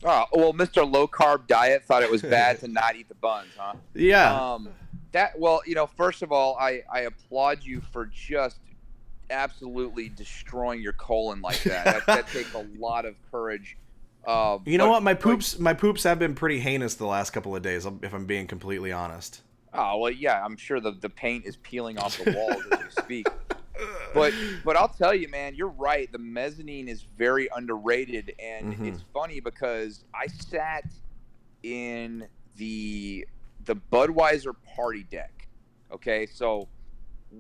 Oh, well, Mr. Low Carb Diet thought it was bad to not eat the buns, huh? Yeah. First of all, I applaud you for just absolutely destroying your colon like that. That takes a lot of courage. You know what? My poops have been pretty heinous the last couple of days, if I'm being completely honest. Oh, well, yeah, I'm sure the paint is peeling off the walls as we speak. But I'll tell you, man, you're right. The mezzanine is very underrated, and it's funny because I sat in the Budweiser party deck. Okay, so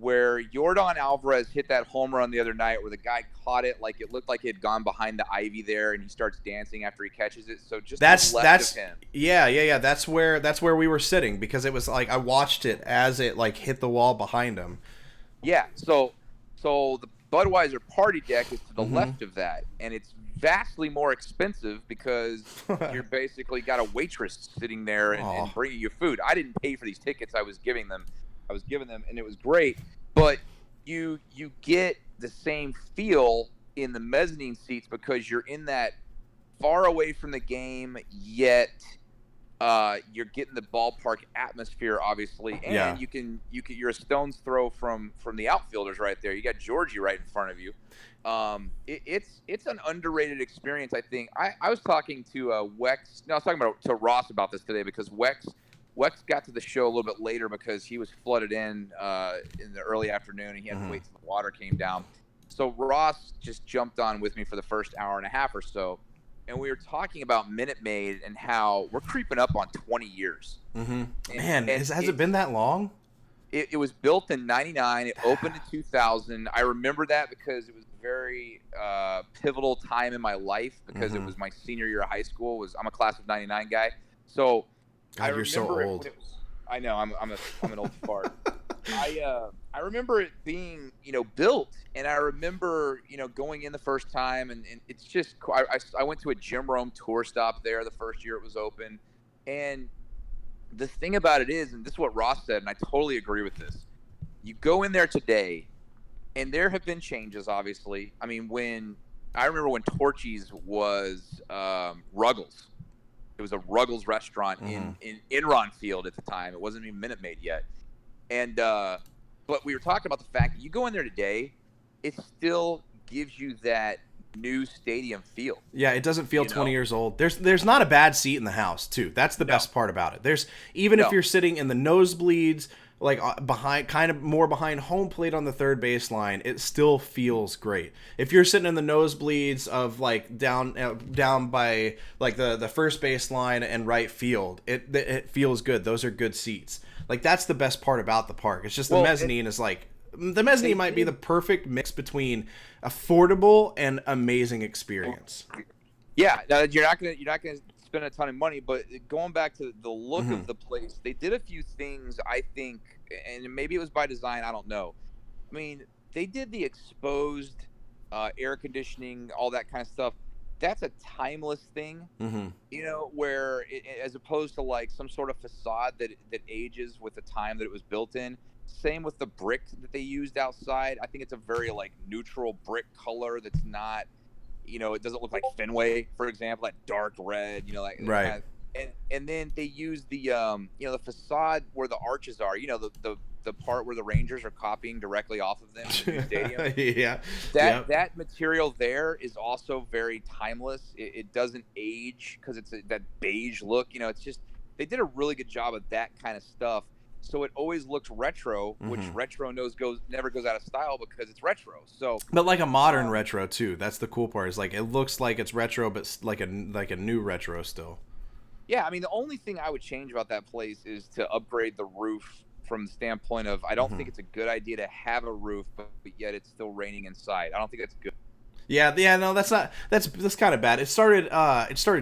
where Yordan Alvarez hit that home run the other night, where the guy caught it like it looked like he had gone behind the ivy there, and he starts dancing after he catches it. So just that's of him. Yeah. That's where we were sitting, because it was like I watched it as it like hit the wall behind him. Yeah. So the Budweiser party deck is to the left of that, and it's vastly more expensive because you're basically got a waitress sitting there and bringing you food. I didn't pay for these tickets. I was giving them, and it was great. But you get the same feel in the mezzanine seats because you're in that far away from the game, yet you're getting the ballpark atmosphere, obviously, and you're a stone's throw from the outfielders right there. You got Georgie right in front of you. It's an underrated experience, I think. I was talking to Wex. No, I was talking to Ross about this today because Wex got to the show a little bit later because he was flooded in the early afternoon, and he had to wait till the water came down. So Ross just jumped on with me for the first hour and a half or so, and we were talking about Minute Maid and how we're creeping up on 20 years. Man, has it been that long? It was built in 99. It opened in 2000. I remember that because it was a very pivotal time in my life because it was my senior year of high school. I'm a class of 99 guy. So God, you're so old. I know. I'm an old fart. I remember it being, built, and I remember, going in the first time, and it's just, I went to a Jim Rome tour stop there the first year it was open, and the thing about it is, and this is what Ross said, and I totally agree with this, you go in there today, and there have been changes, obviously. I mean, I remember when Torchy's was Ruggles. It was a Ruggles restaurant in Enron Field at the time. It wasn't even Minute Maid yet. And but we were talking about the fact that you go in there today, it still gives you that new stadium feel. Yeah, it doesn't feel 20 years old. There's not a bad seat in the house, too. That's the best part about it. There's if you're sitting in the nosebleeds, like behind, kind of more behind home plate on the third baseline, it still feels great. If you're sitting in the nosebleeds of like down by like the first baseline and right field, it feels good. Those are good seats. Like, that's the best part about the park. It's just the mezzanine is like, the mezzanine might be the perfect mix between affordable and amazing experience. Yeah, now you're not gonna spend a ton of money, but going back to the look of the place, they did a few things, I think, and maybe it was by design, I don't know. I mean, they did the exposed air conditioning, all that kind of stuff. That's a timeless thing, where as opposed to like some sort of facade that ages with the time that it was built in. Same with the brick that they used outside. I think it's a very like neutral brick color that's not, it doesn't look like Fenway, for example, that dark red, right. Kind of, and then they use the the facade where the arches are, the part where the Rangers are copying directly off of them in the stadium. That material there is also very timeless. It doesn't age because it's that beige look. It's just, they did a really good job of that kind of stuff. So it always looks retro, which retro never goes out of style because it's retro. So, but like a modern retro too. That's the cool part. Is like it looks like it's retro, but like a new retro still. Yeah, I mean, the only thing I would change about that place is to upgrade the roof from the standpoint of I don't think it's a good idea to have a roof, but yet it's still raining inside. I don't think that's good. Yeah, no, that's not. That's kind of bad. It started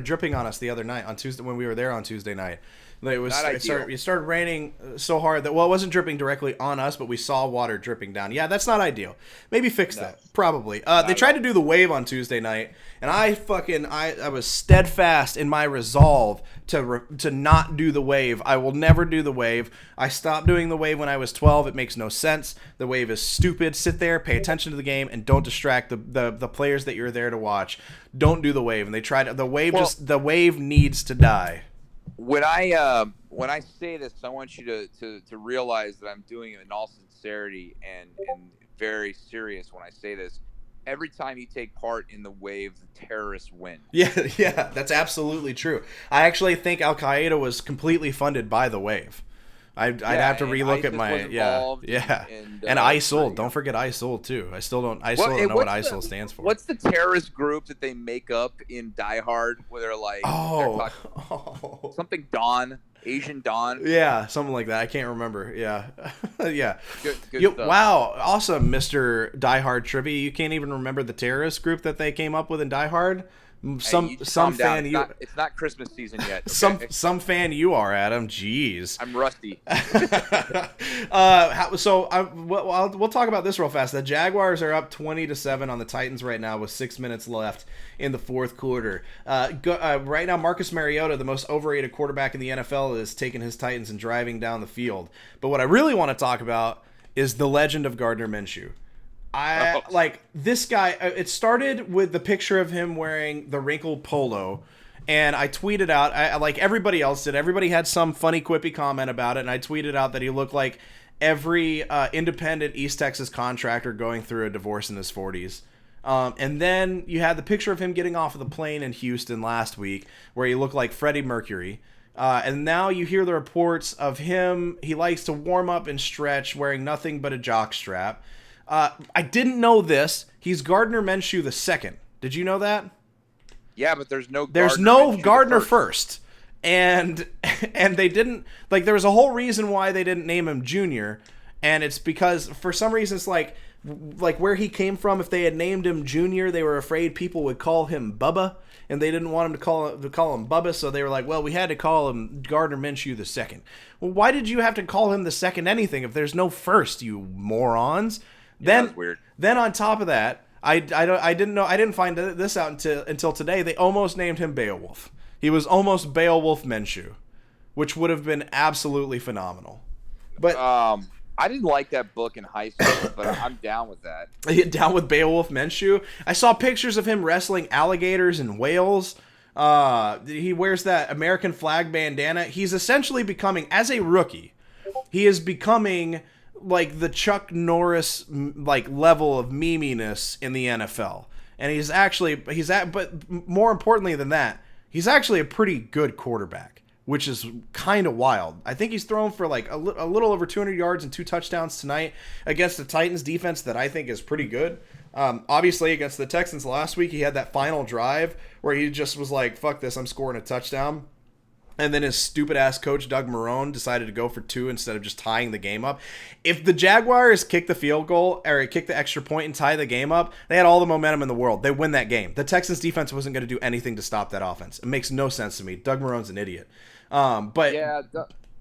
dripping on us the other night on Tuesday when we were there on Tuesday night. Not ideal. It started raining so hard that, well, it wasn't dripping directly on us, but we saw water dripping down. Yeah, that's not ideal. Maybe fix that. Probably. They tried to do the wave on Tuesday night, and I was steadfast in my resolve to not do the wave. I will never do the wave. I stopped doing the wave when I was 12. It makes no sense. The wave is stupid. Sit there, pay attention to the game, and don't distract the players that you're there to watch. Don't do the wave. And they tried the wave. The wave needs to die. When I say this, I want you to realize that I'm doing it in all sincerity and very serious when I say this. Every time you take part in the wave, the terrorists win. Yeah, that's absolutely true. I actually think Al Qaeda was completely funded by the wave. I'd have to relook at my and ISIL. Don't forget ISIL too. I still don't know what ISIL stands for. What's the terrorist group that they make up in Die Hard where they're like something Dawn, Asian Dawn? Yeah, something like that. I can't remember. Yeah, yeah. Good stuff. Wow, awesome, Mr. Die Hard trivia. You can't even remember the terrorist group that they came up with in Die Hard. Some fan it's not Christmas season yet. Okay? Some fan you are, Adam. Jeez. I'm rusty. We'll talk about this real fast. The Jaguars are up 20-7 on the Titans right now with 6 minutes left in the fourth quarter. Right now, Marcus Mariota, the most overrated quarterback in the NFL, is taking his Titans and driving down the field. But what I really want to talk about is the legend of Gardner Minshew. This guy. It started with the picture of him wearing the wrinkled polo, and I tweeted out. I like everybody else did. Everybody had some funny, quippy comment about it, and I tweeted out that he looked like every independent East Texas contractor going through a divorce in his 40s. And then you had the picture of him getting off of the plane in Houston last week, where he looked like Freddie Mercury. And now you hear the reports of him. He likes to warm up and stretch, wearing nothing but a jock strap. I didn't know this. He's Gardner Minshew the second. Did you know that? Yeah, but there's no Gardner first. And they didn't, like, there was a whole reason why they didn't name him Junior, and it's because for some reason it's like where he came from. If they had named him Junior, they were afraid people would call him Bubba, and they didn't want him to call him Bubba, so they were like, well, we had to call him Gardner Minshew the second. Well, why did you have to call him the second anything if there's no first, you morons? That's weird. Then on top of that, I didn't find this out until today. They almost named him Beowulf. He was almost Beowulf Minshew, which would have been absolutely phenomenal. But I didn't like that book in high school, but I'm down with that. Down with Beowulf Minshew. I saw pictures of him wrestling alligators and whales. He wears that American flag bandana. He's essentially becoming, as a rookie, he is becoming like the Chuck Norris like level of meminess in the NFL. And but more importantly than that, he's actually a pretty good quarterback, which is kind of wild. I think he's thrown for like a little over 200 yards and 2 touchdowns tonight against the Titans defense that I think is pretty good. Obviously against the Texans last week, he had that final drive where he just was like, fuck this, I'm scoring a touchdown. And then his stupid-ass coach, Doug Marrone, decided to go for 2 instead of just tying the game up. If the Jaguars kick the field goal or kick the extra point and tie the game up, they had all the momentum in the world. They win that game. The Texans defense wasn't going to do anything to stop that offense. It makes no sense to me. Doug Marrone's an idiot. But yeah,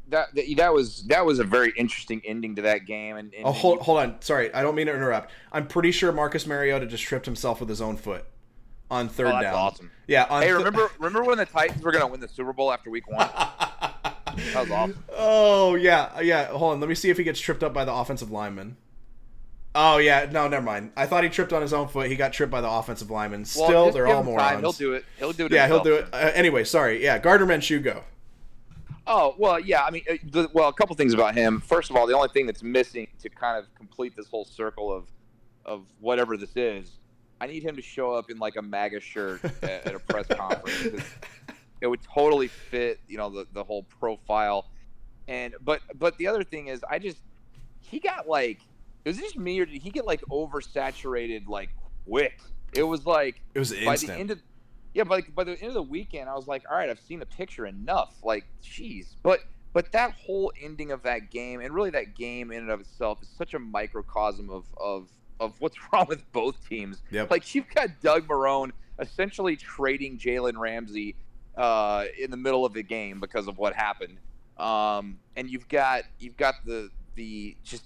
that was a very interesting ending to that game. And hold on. Sorry, I don't mean to interrupt. I'm pretty sure Marcus Mariota just tripped himself with his own foot on third down. That's awesome. Yeah. Hey, remember when the Titans were going to win the Super Bowl after week 1? That was awesome. Oh, yeah. Hold on. Let me see if he gets tripped up by the offensive lineman. Oh, yeah. No, never mind. I thought he tripped on his own foot. He got tripped by the offensive lineman. Still, they're all morons. He'll do it. Yeah, he'll do it. Anyway, sorry. Yeah, Gardner Minshew, go. Oh, well, yeah. I mean, a couple things about him. First of all, the only thing that's missing to kind of complete this whole circle of whatever this is, I need him to show up in like a MAGA shirt at a press conference. It would totally fit, the whole profile. But the other thing is, he got like, was it just me or did he get like oversaturated like quick? It was like it was instant. By the end of the weekend, I was like, all right, I've seen the picture enough. Like, geez, but that whole ending of that game, and really that game in and of itself, is such a microcosm of what's wrong with both teams. Yep. Like, you've got Doug Marrone essentially trading Jalen Ramsey in the middle of the game because of what happened. And you've got the just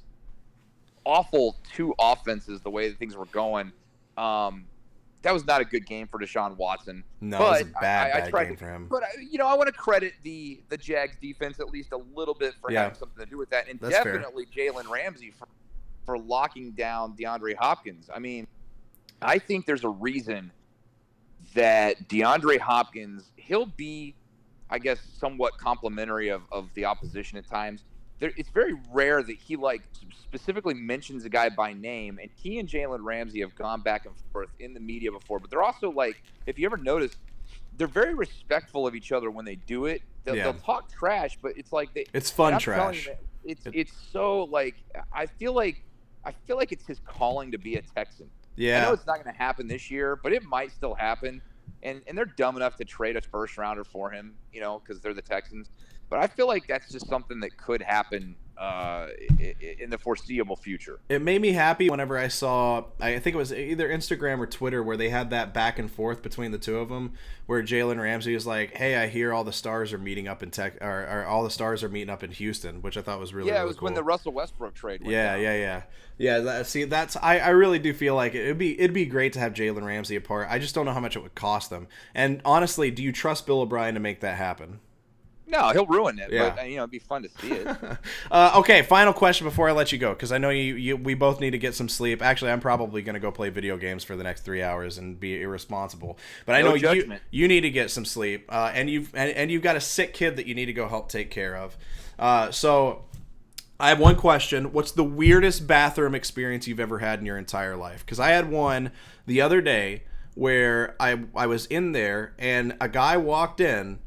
awful two offenses the way that things were going. That was not a good game for Deshaun Watson. No, but it was a bad game for him. But I want to credit the Jags defense at least a little bit for having something to do with that, and That's definitely Jalen Ramsey for locking down DeAndre Hopkins. I mean, I think there's a reason that DeAndre Hopkins, he'll be, I guess, somewhat complimentary of the opposition at times. It's very rare that he specifically mentions a guy by name, and he and Jalen Ramsey have gone back and forth in the media before, but they're also if you ever notice, they're very respectful of each other when they do it. They'll talk trash, but it's it's fun trash. It's so I feel like it's his calling to be a Texan. Yeah. I know it's not going to happen this year, but it might still happen. And they're dumb enough to trade a first rounder for him, because they're the Texans. But I feel like that's just something that could happen in the foreseeable future. It made me happy whenever I saw, I think it was either Instagram or Twitter, where they had that back and forth between the two of them, where Jalen Ramsey was like, "Hey, I hear all the stars are meeting up in or all the stars are meeting up in Houston," which I thought was really, it was cool. when the Russell Westbrook trade went down. That's I really do feel like it'd be great to have Jalen Ramsey apart. I just don't know how much it would cost them. And honestly, do you trust Bill O'Brien to make that happen? No, he'll ruin it, but it'd be fun to see it. Okay, final question before I let you go, because I know we both need to get some sleep. Actually, I'm probably going to go play video games for the next 3 hours and be irresponsible. But I know you need to get some sleep, and you've got a sick kid that you need to go help take care of. So I have one question. What's the weirdest bathroom experience you've ever had in your entire life? Because I had one the other day where I was in there, and a guy walked in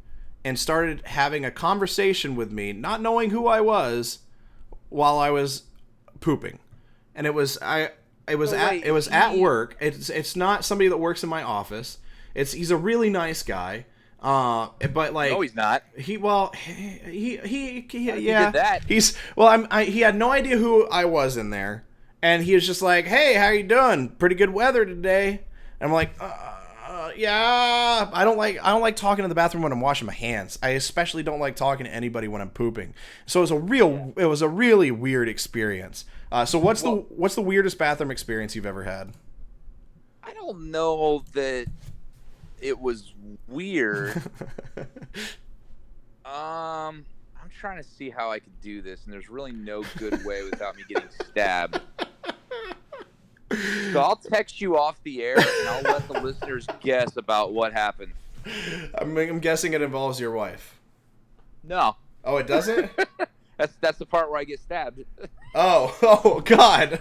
and started having a conversation with me, not knowing who I was, while I was pooping. And it was at work. It's not somebody that works in my office. He's a really nice guy. But no, he's not. He did that. He had no idea who I was in there, and he was just like, "Hey, how you doing? Pretty good weather today." And I'm like, yeah, I don't like talking in the bathroom when I'm washing my hands. I especially don't like talking to anybody when I'm pooping. So it was a really weird experience. So what's the weirdest bathroom experience you've ever had? I don't know that it was weird. I'm trying to see how I could do this, and there's really no good way without me getting stabbed. So I'll text you off the air, and I'll let the listeners guess about what happened. I'm guessing it involves your wife. No. Oh, it doesn't? That's the part where I get stabbed. Oh, God.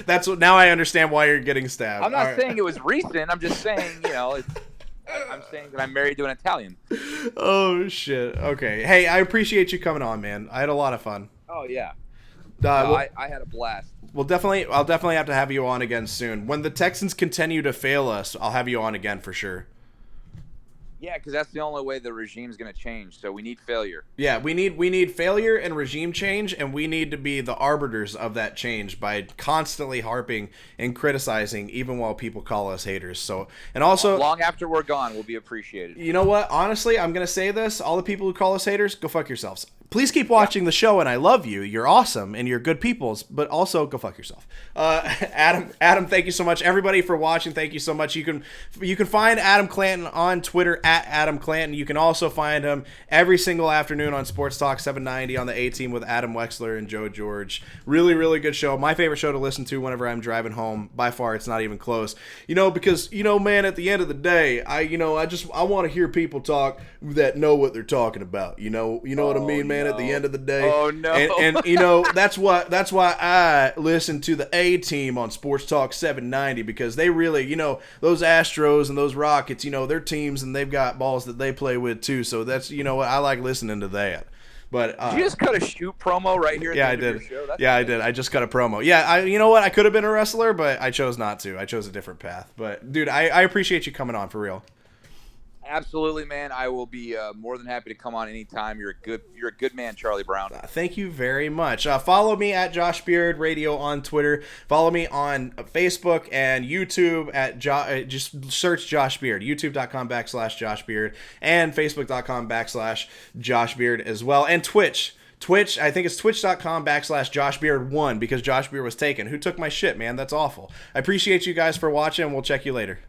That's what. Now I understand why you're getting stabbed. I'm not saying it was recent. I'm just saying, I'm saying that I'm married to an Italian. Oh, shit. Okay. Hey, I appreciate you coming on, man. I had a lot of fun. Oh, yeah. I had a blast. I'll definitely have to have you on again soon. When the Texans continue to fail us, I'll have you on again for sure. Yeah, because that's the only way the regime's going to change. So we need failure. Yeah, we need failure and regime change, and we need to be the arbiters of that change by constantly harping and criticizing, even while people call us haters. So, and also, long after we're gone, we'll be appreciated. You know what? Honestly, I'm going to say this: all the people who call us haters, go fuck yourselves. Please keep watching the show, and I love you. You're awesome, and you're good peoples, but also go fuck yourself. Adam, thank you so much. Everybody for watching, thank you so much. You can find Adam Clanton on Twitter at Adam Clanton. You can also find him every single afternoon on Sports Talk 790 on the A-Team with Adam Wexler and Joe George. Really, really good show. My favorite show to listen to whenever I'm driving home. By far, it's not even close. Because man, at the end of the day, I want to hear people talk that know what they're talking about. You know what I mean, man? At the end of the day. Oh no. And that's why I listen to the A-Team on Sports Talk 790, because they really, those Astros and those Rockets, they're teams and they've got balls that they play with too. So that's what I like listening to that. But did you just cut a shoot promo right here at the end of your show? That's amazing. I did. I just cut a promo. Yeah, you know what? I could have been a wrestler, but I chose not to. I chose a different path. But dude, I appreciate you coming on for real. Absolutely, man. I will be more than happy to come on anytime. You're a good man, Charlie Brown. Thank you very much. Follow me at Josh Beard Radio on Twitter. Follow me on Facebook and YouTube at just search Josh Beard. YouTube.com/Josh Beard and Facebook.com/Josh Beard as well. And Twitch. I think it's twitch.com/Josh Beard1 because Josh Beard was taken. Who took my shit, man? That's awful. I appreciate you guys for watching. We'll check you later.